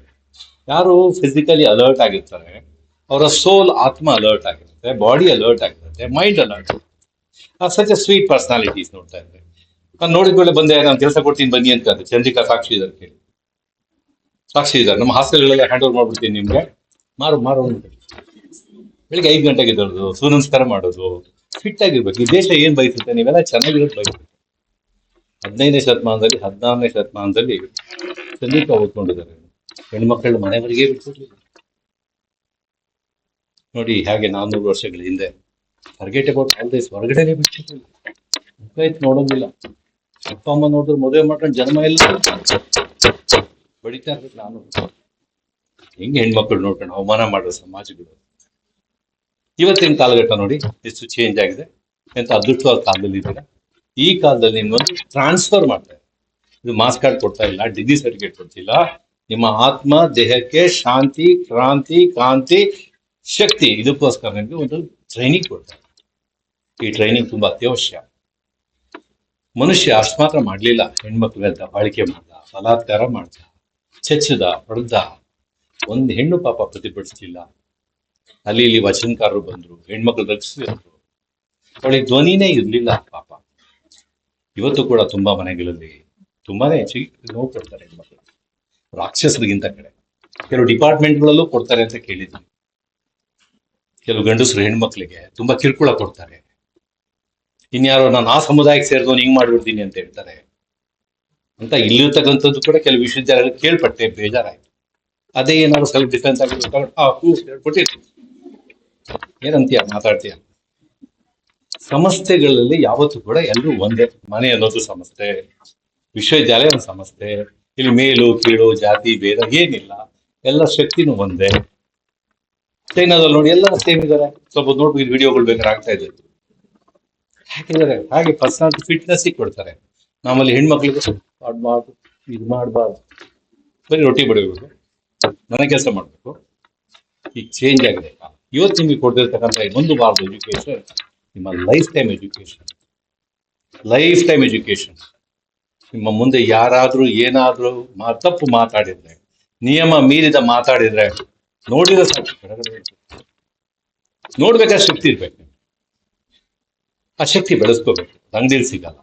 ಯಾರು ಫಿಸಿಕಲಿ ಅಲರ್ಟ್ ಆಗಿರ್ತಾರೆ, ಅವರ ಸೋಲ್ ಆತ್ಮ ಅಲರ್ಟ್ ಆಗಿರುತ್ತೆ, ಬಾಡಿ ಅಲರ್ಟ್ ಆಗಿರುತ್ತೆ, mind alert. Such A sweet personalities ನೋಡ್ತಾ ಇದ್ದಾರೆ. ನಾನು ನೋಡಿದ್ಮೇಲೆ ಬಂದೆ, ನಾನು ಕೆಲಸ ಕೊಡ್ತೀನಿ ಬನ್ನಿ ಅಂತ. ಚಂದ್ರಿಕಾ ಸಾಕ್ಷಿ ಇದ್ದಾರೆ, ಕೇಳಿ. ಸಾಕ್ಷಿ ಇದ್ದಾರೆ. ನಮ್ಮ ಹಾಸ್ಟೆಲ್ಗಳೆಲ್ಲ ಹ್ಯಾಂಡ್ ಓವರ್ ಮಾಡ್ಬಿಡ್ತೀನಿ ನಿಮ್ಗೆ. ಮಾರು ಬೆಳಿಗ್ಗೆ 5 ಗಂಟೆಗೆ ಎದ್ದೋದು, ಸೂರ್ಯನಮಸ್ಕಾರ ಮಾಡೋದು, ಫಿಟ್ ಆಗಿರ್ಬೇಕು. ಈ ದೇಶ ಏನ್ ಬಯಸುತ್ತೆ? ನೀವೆಲ್ಲ ಚೆನ್ನಾಗಿರೋದು ಬಯಸುತ್ತೆ. 15ನೇ ಶತಮಾನದಲ್ಲಿ 16ನೇ ಶತಮಾನದಲ್ಲಿ ಚಂದ್ರಿಕಾ ಓದ್ಕೊಂಡಿದ್ದಾರೆ. ಹೆಣ್ಮಕ್ಳು ಮನೆಯವರಿಗೆ ಬಿಟ್ಬಿಡ್ಲಿಲ್ಲ. ನೋಡಿ ಹೇಗೆ 400 ವರ್ಷಗಳ ಹಿಂದೆ ಫರ್ಗೆಟ್ ಅಬೌಟ್ ಆಲ್ ದಿಸ್, ಹೊರಗಡೆನೆ ಬಿಟ್ಟಿರ್ಲಿಲ್ಲ. ಮುಖ ಎತ್ತಿ ನೋಡೋದಿಲ್ಲ. ಅಪ್ಪ ಅಮ್ಮ ನೋಡಿದ್ರೆ ಮದುವೆ ಮಾಡ್ಕೊಂಡು ಜನ್ಮ ಎಲ್ಲ ಬಡಿತಾ ಇರ್ಬೇಕು. ನಾನು ಹೆಂಗೆ ಹೆಣ್ಮಕ್ಳು ನೋಡ್ಕೊಂಡು ಅವಮಾನ ಮಾಡೋ ಸಮಾಜಗಳು. ಇವತ್ತಿನ ಕಾಲಘಟ್ಟ ನೋಡಿ ಎಷ್ಟು ಚೇಂಜ್ ಆಗಿದೆ. ಎಂತ ಅದೃಷ್ಟವಾದ ಕಾಲದಲ್ಲಿ ಇದ್ದೀರಾ. ಈ ಕಾಲದಲ್ಲಿ ನಿಮ್ಮೊಂದು ಟ್ರಾನ್ಸ್ಫರ್ ಮಾಡ್ತಾರೆ. ಇದು ಮಾಸ್ ಕಾರ್ಡ್ ಕೊಡ್ತಾ ಇಲ್ಲ, ಡಿಗ್ರಿ ಸರ್ಟಿಫಿಕೇಟ್ ಕೊಡ್ತಿಲ್ಲ. ನಿಮ್ಮ ಆತ್ಮ ದೇಹಕ್ಕೆ ಶಾಂತಿ, ಕ್ರಾಂತಿ, ಕಾಂತಿ, ಶಕ್ತಿ, ಇದಕ್ಕೋಸ್ಕರ ನಿಮಗೆ ಒಂದು ಟ್ರೈನಿಂಗ್ ಕೊಡ್ತಾರೆ. ಈ ಟ್ರೈನಿಂಗ್ ತುಂಬಾ ಅತ್ಯವಶ್ಯ. ಮನುಷ್ಯ ಅಷ್ಟು ಮಾತ್ರ ಮಾಡ್ಲಿಲ್ಲ. ಹೆಣ್ಮಕ್ಳ ದಬ್ಬಾಳಿಕೆ ಮಾಡ್ದ, ಬಲಾತ್ಕಾರ ಮಾಡ್ದ, ಚೆಚ್ಚದ, ಹೊಡೆದ. ಒಂದು ಹೆಣ್ಣು ಪಾಪ ಪ್ರತಿಭಟಿಸ್ಲಿಲ್ಲ. ಅಲ್ಲಿ ಇಲ್ಲಿ ವಚನಕಾರರು ಬಂದ್ರು, ಹೆಣ್ಮಕ್ಳು ರಕ್ಷಿಸಿದ್ರು. ಅವಳಿಗೆ ಧ್ವನಿನೇ ಇರ್ಲಿಲ್ಲ ಪಾಪ. ಇವತ್ತು ಕೂಡ ತುಂಬಾ ಮನೆಗಳಲ್ಲಿ ತುಂಬಾನೇ ನೋವು ಕೊಡ್ತಾರೆ ಹೆಣ್ಮಕ್ಳು, ರಾಕ್ಷಸರಿಗಿಂತ ಕಡೆ. ಕೆಲವು ಡಿಪಾರ್ಟ್ಮೆಂಟ್ಗಳಲ್ಲೂ ಕೊಡ್ತಾರೆ ಅಂತ ಕೇಳಿದ್ವಿ. ಕೆಲವು ಗಂಡಸರು ಹೆಣ್ಮಕ್ಳಿಗೆ ತುಂಬಾ ಕಿರುಕುಳ ಕೊಡ್ತಾರೆ. ಇನ್ಯಾರೋ ನಾನು ಆ ಸಮುದಾಯಕ್ಕೆ ಸೇರಿದವನು ಹಿಂಗ್ ಮಾಡ್ಬಿಡ್ತೀನಿ ಅಂತ ಹೇಳ್ತಾರೆ ಅಂತ. ಇಲ್ಲಿರ್ತಕ್ಕಂಥದ್ದು ಕೂಡ ಕೆಲವು ವಿಶ್ವವಿದ್ಯಾಲಯಗಳು ಕೇಳ್ಪಟ್ಟೆ, ಬೇಜಾರಾಯ್ತು. ಅದೇ ಏನಾದ್ರು ಸೆಲ್ಫ್ ಡಿಫೆನ್ಸ್ ಆಗಿರ್ಬೇಕಾದ್ರೆ ಏನಂತೀಯ, ಮಾತಾಡ್ತೀಯ. ಸಂಸ್ಥೆಗಳಲ್ಲಿ ಯಾವತ್ತೂ ಕೂಡ ಎಲ್ಲರೂ ಒಂದೇ. ಮನೆ ಅನ್ನೋದು ಸಂಸ್ಥೆ, ವಿಶ್ವವಿದ್ಯಾಲಯ ಒಂದು ಸಂಸ್ಥೆ. ಇಲ್ಲಿ ಮೇಲು ಕೀಳು, ಜಾತಿ ಭೇದ ಏನಿಲ್ಲ. ಎಲ್ಲ ಶಕ್ತಿನೂ ಒಂದೇ. ಚೈನಾದಲ್ಲಿ ನೋಡಿ ಎಲ್ಲ ಸೇಮ್ ಇದ್ದಾರೆ. ಸ್ವಲ್ಪ ನೋಡ್ಬೇಕು, ವಿಡಿಯೋಗಳು ಬೇಕಾದ್ರೆ ಆಗ್ತಾ ಇದೆ. ಹಾಕಿದ್ದಾರೆ. ಹಾಗೆ ಪರ್ಸನಾಲಿಟಿ ಫಿಟ್ನೆಸ್ ಕೊಡ್ತಾರೆ. ನಮ್ಮಲ್ಲಿ ಹೆಣ್ಮಕ್ಳಿಗೆ ಮಾಡ್ಬಾರ್ದು, ಇದು ಮಾಡಬಾರ್ದು, ಬರೀ ರೊಟ್ಟಿ ಬಡಿಬೇಕು, ಮನೆ ಕೆಲಸ ಮಾಡ್ಬೇಕು. ಈಗ ಚೇಂಜ್ ಆಗಿದೆ. ಇವತ್ತು ನಿಮಗೆ ಕೊಡ್ತಿರ್ತಕ್ಕಂಥ ಇನ್ನೊಂದು ವಾರದ ಎಜುಕೇಶನ್ ನಿಮ್ಮ life time education. Life time education. ನಿಮ್ಮ ಮುಂದೆ ಯಾರಾದ್ರೂ ಏನಾದ್ರೂ ತಪ್ಪು ಮಾತಾಡಿದ್ರೆ, ನಿಯಮ ಮೀರಿದ ಮಾತಾಡಿದ್ರೆ ನೋಡಿದ್ರೆ ಸಾಕು, ನೋಡ್ಬೇಕಾದ ಶಕ್ತಿ ಇರ್ಬೇಕು. ಆ ಶಕ್ತಿ ಬೆಳೆಸ್ಕೋಬೇಕು. ಅಂಗಡಿಯಲ್ಲಿ ಸಿಗಲ್ಲ.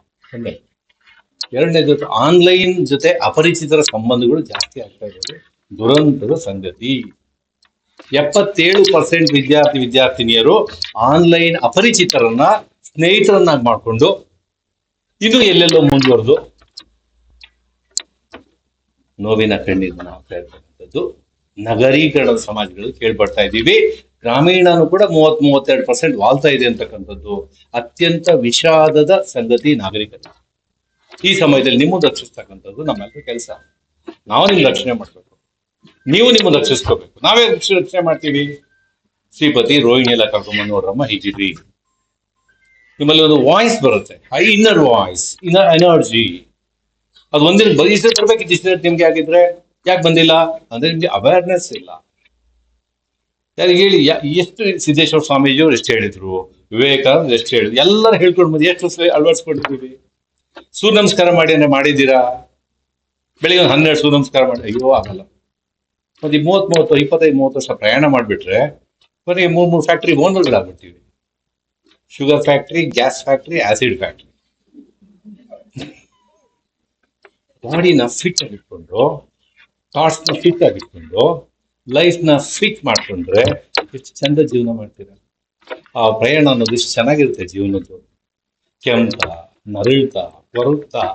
ಎರಡನೇದು, ಆನ್ಲೈನ್ ಜೊತೆ ಅಪರಿಚಿತರ ಸಂಬಂಧಗಳು ಜಾಸ್ತಿ ಆಗ್ತಾ ಇರೋದು ದುರಂತದ ಸಂಗತಿ. 77% ವಿದ್ಯಾರ್ಥಿನಿಯರು ಆನ್ಲೈನ್ ಅಪರಿಚಿತರನ್ನ ಸ್ನೇಹಿತರನ್ನಾಗಿ ಮಾಡ್ಕೊಂಡು ಇದು ಎಲ್ಲೆಲ್ಲೋ ಮುಂದುವರೆದು ನೋವಿನ ಕಣ್ಣೀರನ್ನ ಆಗ್ತಾ ಇರ್ತಕ್ಕಂಥದ್ದು ನಗರೀಕರಣದ ಸಮಾಜಗಳು ಕೇಳ್ಬರ್ತಾ ಇದ್ದೀವಿ. ಗ್ರಾಮೀಣನು ಕೂಡ 30-32% ವಾಲ್ತಾ ಇದೆ ಅಂತಕ್ಕಂಥದ್ದು ಅತ್ಯಂತ ವಿಷಾದದ ಸಂಗತಿ. ನಾಗರಿಕತೆ ಈ ಸಮಯದಲ್ಲಿ ನಿಮ್ಮನ್ನು ರಕ್ಷಿಸ್ತಕ್ಕಂಥದ್ದು ನಮ್ಮೆಲ್ಲರ ಕೆಲಸ. ನಾವು ನಿಮ್ಗೆ ರಕ್ಷಣೆ ಮಾಡ್ಬೇಕು, ನೀವು ನಿಮ್ಮನ್ನು ರಕ್ಷಿಸ್ಕೋಬೇಕು. ನಾವೇ ರಕ್ಷಣೆ ಮಾಡ್ತೀವಿ. ಶ್ರೀಪತಿ ರೋಹಿಣಿ ಎಲ್ಲ ಕರ್ಕೊಂಡ್ಬಂದು ನೋಡ್ರಮ್ಮ ಹೀಗಿರಿ. ನಿಮ್ಮಲ್ಲಿ ಒಂದು ವಾಯ್ಸ್ ಬರುತ್ತೆ, high inner voice, inner energy. ಅದು ಒಂದಿನ ಬರೀಸೇ ಬರ್ಬೇಕಿತ್ತು. ಇಷ್ಟ ನಿಮ್ಗೆ ಆಗಿದ್ರೆ ಯಾಕೆ ಬಂದಿಲ್ಲ ಅಂದ್ರೆ ನಿಮ್ಗೆ ಅವೇರ್ನೆಸ್ ಇಲ್ಲ. ಯಾರಿಗೆ ಹೇಳಿ, ಎಷ್ಟು ಸಿದ್ದೇಶ್ವರ ಸ್ವಾಮೀಜಿಯವರು ಎಷ್ಟು ಹೇಳಿದ್ರು, ವಿವೇಕಾನಂದ ಎಷ್ಟು ಹೇಳಿದ್ರು, ಎಲ್ಲರೂ ಹೇಳ್ಕೊಂಡು ಬಂದು ಎಷ್ಟು ಅಳವಡಿಸ್ಕೊಂಡಿದ್ದೀವಿ. ಸೂರ್ಯ ನಮಸ್ಕಾರ ಮಾಡಿ ಅಂದ್ರೆ ಮಾಡಿದ್ದೀರಾ? ಬೆಳಿಗ್ಗೆ ಒಂದು 12 ಸೂರ್ಯ ನಮಸ್ಕಾರ ಮಾಡಿ, ಅಯ್ಯೋ ಆಗಲ್ಲ. ಮತ್ತೆ 25-30 ವರ್ಷ ಪ್ರಯಾಣ ಮಾಡಿಬಿಟ್ರೆ ಕೊನೆಗೆ 3 ಫ್ಯಾಕ್ಟ್ರಿ ಓನರ್ಗಳಾಗ್ಬಿಡ್ತೀವಿ. Sugar factory, gas factory, acid factory. ಬಾಡಿನ ಫಿಟ್ ಆಗಿಟ್ಕೊಂಡು, ಥಾಟ್ಸ್ ನ ಫಿಟ್ ಆಗಿಟ್ಕೊಂಡು, ಲೈಫ್ ನ ಫಿಟ್ ಮಾಡ್ಕೊಂಡ್ರೆ ಎಷ್ಟು ಚಂದ ಜೀವನ ಮಾಡ್ತೀರಾ. ಆ ಪ್ರಯಾಣ ಅನ್ನೋದು ಎಷ್ಟು ಚೆನ್ನಾಗಿರುತ್ತೆ ಜೀವನದ್ದು. ಕೆಮ್ತಾ, ನರಳ್ತಾ, ಕೊರಗ್ತಾ,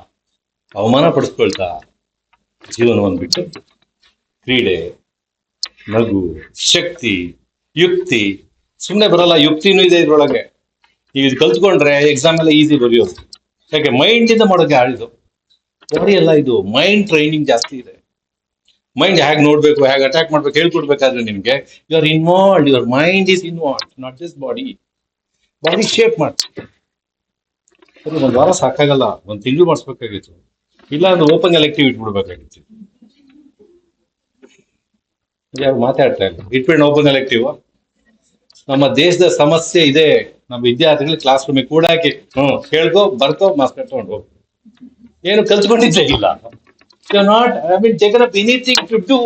ಅವಮಾನ ಪಡಿಸ್ಕೊಳ್ತಾ ಜೀವನವನ್ನು ಬಿಟ್ಟು ಕ್ರೀಡೆ, ನಗು, ಶಕ್ತಿ, ಯುಕ್ತಿ. ಸುಮ್ಮನೆ ಬರಲ್ಲ, ಯುಕ್ತಿನೂ ಇದೆ ಇದ್ರೊಳಗೆ. ನೀವು ಇದು ಕಲ್ತ್ಕೊಂಡ್ರೆ ಎಕ್ಸಾಮ್ ಎಲ್ಲ ಈಸಿ ಬರೆಯೋದು. ಯಾಕೆ ಮೈಂಡ್ ಇಂದ ಮಾಡೋಕೆ ಆಡಿದು ಬಾಡಿ ಎಲ್ಲ. ಇದು ಮೈಂಡ್ ಟ್ರೈನಿಂಗ್ ಜಾಸ್ತಿ ಇದೆ. ಮೈಂಡ್ ಹೇಗೆ ನೋಡ್ಬೇಕು, ಹೇಗೆ ಅಟ್ಯಾಕ್ ಮಾಡ್ಬೇಕು ಹೇಳ್ಕೊಡ್ಬೇಕಾದ್ರೆ ನಿಮ್ಗೆ you are involve. Your mind is involve, not just body. Body shape ಮಾಡ್ತೀವಿ. ಸರಿ, 1 ವಾರ ಸಾಕಾಗಲ್ಲ, 1 ತಿಂಗಳು ಮಾಡಿಸ್ಬೇಕಾಗಿತ್ತು. ಇಲ್ಲ ಅಂದ್ರೆ ಓಪನ್ ಎಲೆಕ್ಟಿವ್ ಇಟ್ಬಿಡ್ಬೇಕಾಗಿತ್ತು. ಯಾರು ಮಾತಾಡ್ತಾ ಇಲ್ಲ, ಇಟ್ಬಿಟ್ಟು ಓಪನ್ ಎಲೆಕ್ಟಿವ್. ನಮ್ಮ ದೇಶದ ಸಮಸ್ಯೆ ಇದೆ. ನಮ್ಮ ವಿದ್ಯಾರ್ಥಿಗಳು ಕ್ಲಾಸ್ ರೂಮಿಗೆ ಕೂಡ ಹಾಕಿ ಕೇಳ್ಕೊ ಬರ್ಕೋ ಮಾಸ್ಕ್ ಕಟ್ಕೊಂಡು ಹೋಗು. ಏನು ಕಲ್ತ್ಕೊಂಡಿದ್ದೇ ಇಲ್ಲ. You are not taken up anything to do.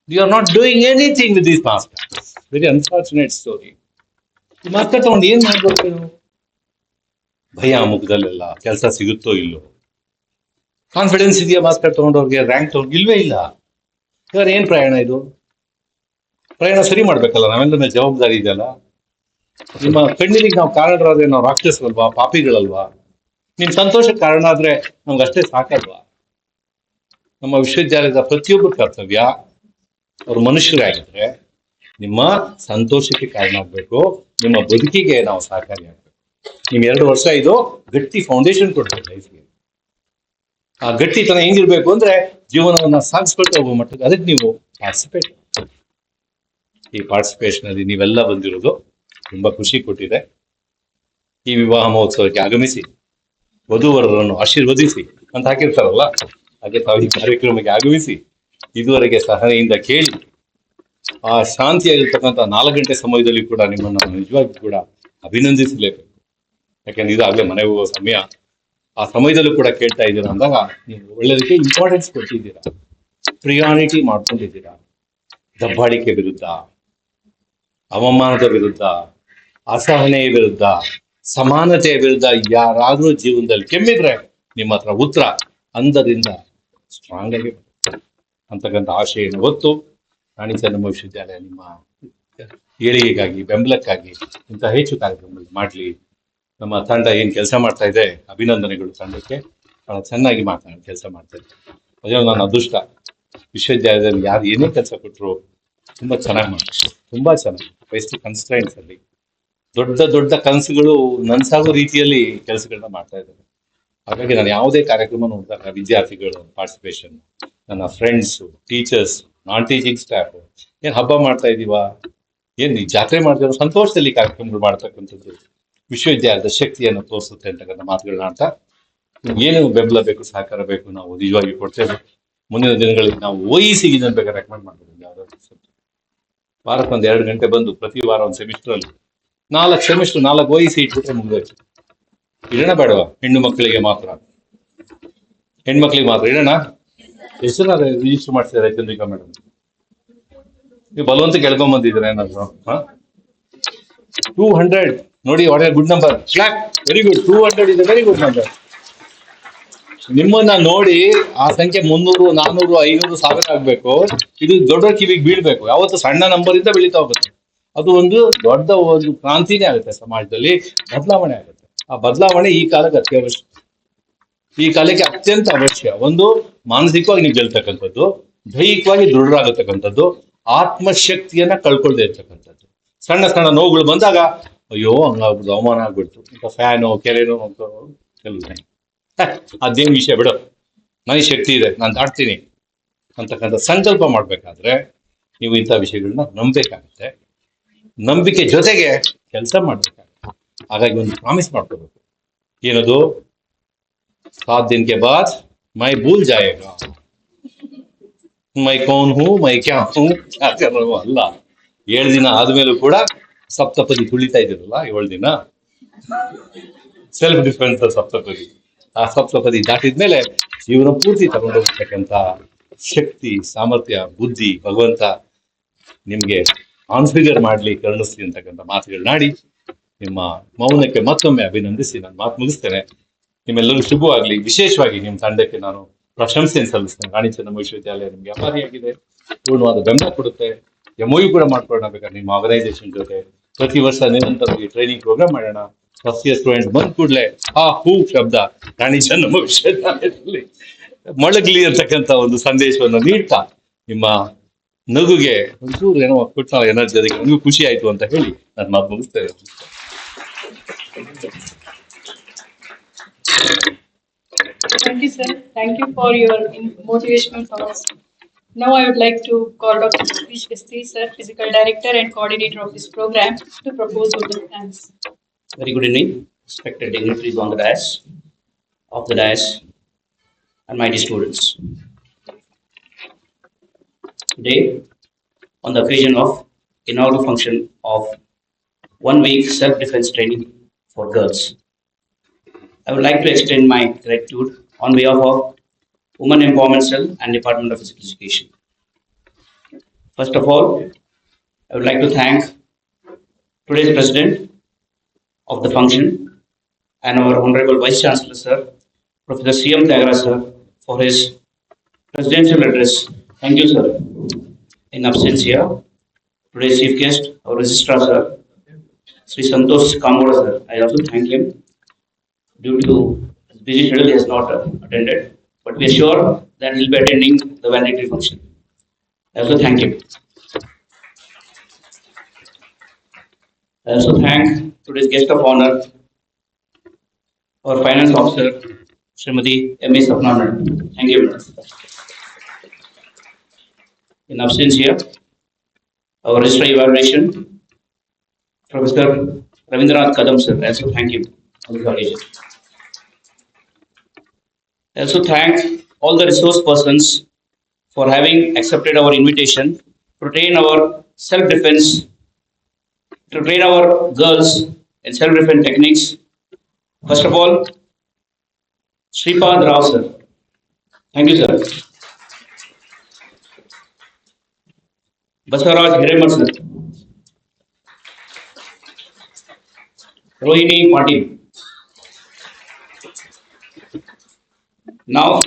You are not doing anything with these mask. Very unfortunate story. ಈ ಮಾಸ್ಕ್ ತಗೊಂಡು ಏನ್ ಮಾಡ್ಬೇಕು? ಭಯ ಮುಖದಲ್ಲೆಲ್ಲ, ಕೆಲಸ ಸಿಗುತ್ತೋ ಇಲ್ಲೋ. ಕಾನ್ಫಿಡೆನ್ಸ್ ಇದೆಯಾ ಮಾಸ್ಕ್ ತಗೊಂಡವ್ರಿಗೆ? ರ್ಯಾಂಕ್ ತಗೊಂಡು ಇಲ್ವೇ ಇಲ್ಲ. ಇವಾಗ ಏನ್ ಪ್ರಯಾಣ ಇದು? ಪ್ರಯಾಣ ಸರಿ ಮಾಡ್ಬೇಕಲ್ಲ, ನಾವೆಲ್ಲ ಮೇಲೆ ಜವಾಬ್ದಾರಿ ಇದೆಯಲ್ಲ. ನಿಮ್ಮ ಕಣ್ಣೀರಿಗೆ ನಾವು ಕಾರಣರಾದ್ರೆ ನಾವು ರಾಕ್ಷಸರಲ್ವಾ, ಪಾಪಿಗಳಲ್ವಾ? ನಿಮ್ ಸಂತೋಷಕ್ಕೆ ಕಾರಣ ಆದ್ರೆ ನಮ್ಗೆ ಅಷ್ಟೇ ಸಾಕಲ್ವಾ? ನಮ್ಮ ವಿಶ್ವವಿದ್ಯಾಲಯದ ಪ್ರತಿಯೊಬ್ಬರ ಕರ್ತವ್ಯ, ಅವ್ರು ಮನುಷ್ಯರಾಗಿದ್ರೆ ನಿಮ್ಮ ಸಂತೋಷಕ್ಕೆ ಕಾರಣ ಆಗ್ಬೇಕು, ನಿಮ್ಮ ಬದುಕಿಗೆ ನಾವು ಸಹಕಾರಿ ಆಗ್ಬೇಕು. ನಿಮ್ 2 ವರ್ಷ ಇದು ಗಟ್ಟಿ ಫೌಂಡೇಶನ್ ಕೊಡ್ಬೇಕು ಲೈಫ್ಗೆ. ಆ ಗಟ್ಟಿತನ ಹೆಂಗಿರ್ಬೇಕು ಅಂದ್ರೆ ಜೀವನವನ್ನ ಸಾಗಿಸ್ಕೊಳ್ತಾ ಹೋಗೋ ಮಟ್ಟಕ್ಕೆ ಅದಕ್ಕೆ ನೀವು ಪಾರ್ಟಿಸಿಪೇಟ್. ಈ ಪಾರ್ಟಿಸಿಪೇಷನ್ ಅಲ್ಲಿ ನೀವೆಲ್ಲ ಬಂದಿರೋದು ತುಂಬಾ ಖುಷಿ ಕೊಟ್ಟಿದೆ. ಈ ವಿವಾಹ ಮಹೋತ್ಸವಕ್ಕೆ ಆಗಮಿಸಿ ವಧುವರರನ್ನು ಆಶೀರ್ವದಿಸಿ ಅಂತ ಹಾಕಿರ್ತಾರಲ್ಲ, ಹಾಗೆ ತಾವು ಈ ಕಾರ್ಯಕ್ರಮಕ್ಕೆ ಆಗಮಿಸಿ ಇದುವರೆಗೆ ಸಹನೆಯಿಂದ ಕೇಳಿ ಆ ಶಾಂತಿಯಾಗಿರ್ತಕ್ಕಂಥ 4 ಗಂಟೆ ಸಮಯದಲ್ಲಿ ಕೂಡ ನಿಮ್ಮನ್ನು ನಿಜವಾಗಿ ಕೂಡ ಅಭಿನಂದಿಸಲೇಬೇಕು. ಯಾಕಂದ್ರೆ ಇದಾಗಲೇ ಮನೆ ಹೋಗುವ ಸಮಯ. ಆ ಸಮಯದಲ್ಲೂ ಕೂಡ ಕೇಳ್ತಾ ಇದ್ದೀರಾ ಅಂದಾಗ ನೀವು ಒಳ್ಳೆದಕ್ಕೆ ಇಂಪಾರ್ಟೆನ್ಸ್ ಕೊಟ್ಟಿದ್ದೀರಾ, ಪ್ರಿಯಾರಿಟಿ ಮಾಡ್ಕೊಂಡಿದ್ದೀರಾ. ದಬ್ಬಾಳಿಕೆ ವಿರುದ್ಧ, ಅವಮಾನದ ವಿರುದ್ಧ, ಅಸಹನೆಯ ವಿರುದ್ಧ, ಸಮಾನತೆಯ ವಿರುದ್ಧ ಯಾರಾದ್ರೂ ಜೀವನದಲ್ಲಿ ಕೆಮ್ಮಿದ್ರೆ ನಿಮ್ಮ ಹತ್ರ ಉತ್ತರ ಅಂದದಿಂದ ಸ್ಟ್ರಾಂಗ್ ಆಗಿ ಅಂತಕ್ಕಂಥ ಆಶೆಯನ್ನು ಹೊತ್ತು ರಾಣಿ ಚೆನ್ನಮ್ಮ ವಿಶ್ವವಿದ್ಯಾಲಯ ನಿಮ್ಮ ಏಳಿಗೆಗಾಗಿ, ಬೆಂಬಲಕ್ಕಾಗಿ ಇಂಥ ಹೆಚ್ಚು ಕಾರ್ಯಕ್ರಮಗಳು ಮಾಡಲಿ. ನಮ್ಮ ತಂಡ ಏನ್ ಕೆಲಸ ಮಾಡ್ತಾ ಇದೆ, ಅಭಿನಂದನೆಗಳು ತಂಡಕ್ಕೆ. ಬಹಳ ಚೆನ್ನಾಗಿ ಕೆಲಸ ಮಾಡ್ತಾ ಇದೆ. ಅದೇ ನನ್ನ ಅದೃಷ್ಟ. ವಿಶ್ವವಿದ್ಯಾಲಯದಲ್ಲಿ ಯಾರು ಏನೇ ಕೆಲಸ ಕೊಟ್ಟರು ತುಂಬಾ ಚೆನ್ನಾಗಿ ಮಾಡ್ತಾರೆ, ತುಂಬಾ ಚೆನ್ನಾಗಿ ವಯಸ್ಸು ಕನ್ಸ್ಟ್ರೈನ್ಸ್ ಅಲ್ಲಿ ದೊಡ್ಡ ದೊಡ್ಡ ಕನಸುಗಳು ನನ್ಸಾಗೋ ರೀತಿಯಲ್ಲಿ ಕೆಲಸಗಳನ್ನ ಮಾಡ್ತಾ ಇದ್ದಾರೆ. ಹಾಗಾಗಿ ನಾನು ಯಾವುದೇ ಕಾರ್ಯಕ್ರಮ ನೋಡಿದಾಗ ವಿದ್ಯಾರ್ಥಿಗಳು ಪಾರ್ಟಿಸಿಪೇಷನ್, ನನ್ನ ಫ್ರೆಂಡ್ಸ್, ಟೀಚರ್ಸ್, ನಾನ್ ಟೀಚಿಂಗ್ ಸ್ಟಾಫ್, ಏನ್ ಹಬ್ಬ ಮಾಡ್ತಾ ಇದೀವಾ, ಏನ್ ಜಾತ್ರೆ ಮಾಡ್ತಿರೋ ಸಂತೋಷದಲ್ಲಿ ಕಾರ್ಯಕ್ರಮಗಳು ಮಾಡ್ತಕ್ಕಂಥದ್ದು ವಿಶ್ವವಿದ್ಯಾಲಯದ ಶಕ್ತಿಯನ್ನು ತೋರಿಸುತ್ತೆ ಅಂತಕ್ಕಂಥ ಮಾತುಗಳನ್ನ ಆಡ್ತಾ, ಏನು ಬೆಂಬಲ ಬೇಕು, ಸಹಕಾರ ಬೇಕು, ನಾವು ನಿಜವಾಗಿ ಕೊಡ್ತೇವೆ. ಮುಂದಿನ ದಿನಗಳಲ್ಲಿ ನಾವು OEC ಇದನ್ನು ಬೇಕಾದ್ರೆ ರೆಕಮೆಂಡ್ ಮಾಡ್ಬೋದು. ಯಾವ್ದಾದ್ರು ವಾರಕ್ಕೆ 2 ಗಂಟೆ ಬಂದು ಪ್ರತಿ ವಾರ ಒಂದು ಸೆಮಿಸ್ಟರ್ ಅಲ್ಲಿ 4 ಸೆಮಿಸ್ಟರ್ 4 OEC ಇಟ್ಬಿಟ್ರೆ ಮುಗಿದೋಯ್ತು. ಇಡೋಣ ಬೇಡವಾ? ಹೆಣ್ಣು ಮಕ್ಕಳಿಗೆ ಮಾತ್ರ ಇಡೋಣ. ಎಷ್ಟು ಜನ ರಿಜಿಸ್ಟರ್ ಮಾಡ್ತಿದ್ದಾರೆ ಚಂದ್ರಿಕಾ ಮೇಡಮ್? ನೀವು ಬಲವಂತ ಕೇಳ್ಕೊಂಡ್ ಬಂದಿದ್ದೀರಾ ಏನಾದ್ರು? 200 ನೋಡಿ, what A good number. Flat, very good. 200 ಇದೆ, ವೆರಿ ಗುಡ್ ನಂಬರ್. ನಿಮ್ಮನ್ನ ನೋಡಿ ಆ ಸಂಖ್ಯೆ 300, 400, 500, 1000 ಆಗ್ಬೇಕು. ಇದು ದೊಡ್ಡ ಕಿವಿಗೆ ಬೀಳ್ಬೇಕು. ಯಾವತ್ತು ಸಣ್ಣ ನಂಬರ್ ಇಂದ ಬೆಳೀತಾ ಹೋಗುತ್ತೆ. ಅದು ಒಂದು ದೊಡ್ಡ ಒಂದು ಕ್ರಾಂತಿನೇ ಆಗುತ್ತೆ, ಸಮಾಜದಲ್ಲಿ ಬದಲಾವಣೆ ಆಗುತ್ತೆ. ಆ ಬದಲಾವಣೆ ಈ ಕಾಲಕ್ಕೆ ಅತ್ಯವಶ್ಯ, ಈ ಕಾಲಕ್ಕೆ ಅತ್ಯಂತ ಅವಶ್ಯ. ಒಂದು ಮಾನಸಿಕವಾಗಿ ನೀವು ಗೆಲ್ತಕ್ಕಂಥದ್ದು, ದೈಹಿಕವಾಗಿ ದೃಢರಾಗತಕ್ಕಂಥದ್ದು, ಆತ್ಮಶಕ್ತಿಯನ್ನ ಕಳ್ಕೊಳ್ದೇ ಇರ್ತಕ್ಕಂಥದ್ದು. ಸಣ್ಣ ಸಣ್ಣ ನೋವುಗಳು ಬಂದಾಗ ಅಯ್ಯೋ ಹಂಗಾಗ್ಬಿಡ್ತು, ಅವಮಾನ ಆಗ್ಬಿಡ್ತು, ಫ್ಯಾನು ಕೆರೆನೋ ಕೆಲವು ಅದೇನು ವಿಷಯ ಬಿಡು, ನನಗೆ ಶಕ್ತಿ ಇದೆ, ನಾನು ದಾಟ್ತೀನಿ ಅಂತಕ್ಕಂಥ ಸಂಕಲ್ಪ ಮಾಡ್ಬೇಕಾದ್ರೆ ನೀವು ಇಂಥ ವಿಷಯಗಳನ್ನ ನಂಬಬೇಕಾಗುತ್ತೆ. ನಂಬಿಕೆ ಜೊತೆಗೆ ಕೆಲಸ ಮಾಡ್ಬೇಕಾಗುತ್ತೆ. ಹಾಗಾಗಿ ಒಂದು ಪ್ರಾಮಿಸ್ ಮಾಡ್ಕೋಬೇಕು. ಏನದು? 7 दिन के बाद मैं भूल जाएगा, मैं कौन हूँ, मैं क्या हूँ, क्या कर रहा हूँ ಅಲ್ಲ. 7 ದಿನ ಆದ್ಮೇಲೂ ಕೂಡ ಸಪ್ತಪದಿ ತುಳಿತಾ ಇದ್ದೀರಲ್ಲ 7 ದಿನ, ಸೆಲ್ಫ್ ಡಿಫೆನ್ಸ್ ಸಪ್ತಪದಿ. ಆ ಸಪ್ತಪದಿ ದಾಟಿದ್ಮೇಲೆ ಜೀವನ ಪೂರ್ತಿ ತಗೊಂಡೋಗ್ತಕ್ಕಂಥ ಶಕ್ತಿ, ಸಾಮರ್ಥ್ಯ, ಬುದ್ಧಿ ಭಗವಂತ ನಿಮ್ಗೆ ಕಾನ್ಫಿಗರ್ ಮಾಡ್ಲಿ, ಕರುಣಿಸ್ಲಿ ಅಂತಕ್ಕಂಥ ಮಾತುಗಳನ್ನಾಡಿ ನಿಮ್ಮ ಮೌನಕ್ಕೆ ಮತ್ತೊಮ್ಮೆ ಅಭಿನಂದಿಸಿ ನಾನು ಮಾತು ಮುಗಿಸ್ತೇನೆ. ನಿಮ್ಮೆಲ್ಲರೂ ಶುಭವಾಗ್ಲಿ. ವಿಶೇಷವಾಗಿ ನಿಮ್ಮ ತಂಡಕ್ಕೆ ನಾನು ಪ್ರಶಂಸೆಯನ್ನು ಸಲ್ಲಿಸ್ತೇನೆ. ರಾಣಿ ಚೆನ್ನಮ್ಮ ವಿಶ್ವವಿದ್ಯಾಲಯ ನಿಮ್ಗೆ ಅಪಾರಿಯಾಗಿದೆ, ಪೂರ್ಣವಾದ ಬೆಂಬಲ ಕೊಡುತ್ತೆ. MOU ಕೂಡ ಮಾಡ್ಕೊಳ್ಳೋಣ ಬೇಕಾದ್ರೆ ನಿಮ್ಮ ಆರ್ಗನೈಸೇಷನ್ ಜೊತೆ. ಪ್ರತಿ ವರ್ಷ ನಿರಂತರವಾಗಿ ಟ್ರೈನಿಂಗ್ ಪ್ರೋಗ್ರಾಮ್ ಮಾಡೋಣ. ಫಸ್ಟ್ ಇಯರ್ ಸ್ಟೂಡೆಂಟ್ ಬಂದ ಕೂಡಲೇ ಆ ಹೂ ಶಬ್ದ ರಾಣಿ ಚೆನ್ನಮ್ಮ ವಿಶ್ವವಿದ್ಯಾಲಯದಲ್ಲಿ ಮೊಳಗ್ಲಿ ಅಂತಕ್ಕಂಥ ಒಂದು ಸಂದೇಶವನ್ನು ನೀಡ್ತಾ, ನಿಮ್ಮ ನಗುಗೆ ಒಂಚೂರು ಏನೋ ಕೊಟ್ಟು ಎನರ್ಜಿ, ಅದಕ್ಕೆ ನನಗೂ ಖುಷಿ ಆಯ್ತು ಅಂತ ಹೇಳಿ ನಾನು ಮಾತು ಮುಗಿಸ್ತೇನೆ. Thank you, sir. Thank you for your motivational thoughts. Now I would like to call Dr. Satish Kastri, sir, Physical Director and Coordinator of this program, to propose vote of thanks. Very good evening, respected dignitaries on the dais, of the dais, and my dear students. Today, on the occasion of inaugural function of 1 week self-defense training for girls, I would like to extend my gratitude on behalf of Women Empowerment Cell and Department of Physical Education. First of all, I would like to thank today's President of the function and our Honorable Vice Chancellor, Sir, Professor C.M. Tyagaraja, Sir, for his presidential address. Thank you, sir. In absence here, today's chief guest, our Registrar, Sir, Sri Santosh Kamoda, Sir. I also thank him. Due to his busy schedule, he has not attended, but we are sure that he will be attending the valedictory function. I also thank him. I also thank today's guest of honor, our finance officer, Srimati M.A. Sapna Madam. Thank you, madam. In absence here, our registrar evaluation, Professor Ravindranath Kadam, sir. I also thank him on this occasion. I also thank all the resource persons for having accepted our invitation to train our self-defense, to train our girls in self-defense techniques. First of all, Sripad Rao, sir. Thank you, sir. Basaraj Hiremar, sir. Rohini Patil. Now,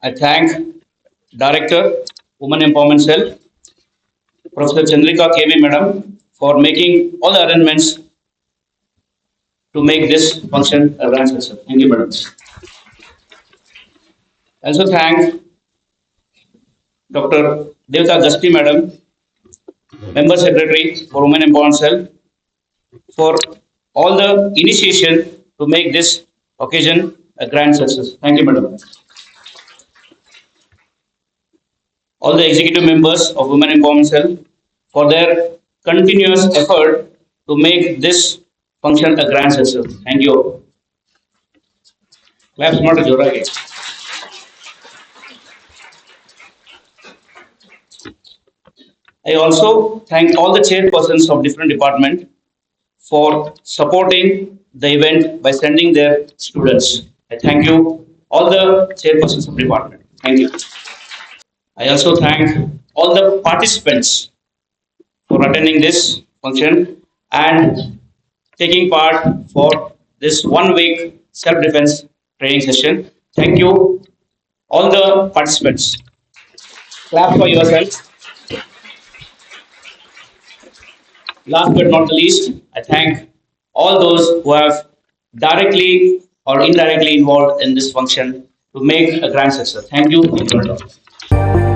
I thank Director, Women Empowerment Cell, Professor Chandrika K.V. Madam, for making all the arrangements to make this function a grand success. Thank you, madam. I also thank Dr. Devta Gasti, Madam, Member Secretary for Women Empowerment Cell, for all the initiation to make this occasion a grand success. Thank you, madam. All the executive members of Women Empowerment Cell for their continuous effort to make this function a grand success. Thank you. Claps not a jorage. I also thank all the chairpersons of different departments for supporting the event by sending their students. I thank you, all the chairpersons of department. Thank you. I also thank all the participants for attending this function and taking part for this 1 week self-defense training session. Thank you, all the participants. Clap for yourselves. Last but not the least, I thank all those who have directly or indirectly involved in this function to make a grand success. Thank you.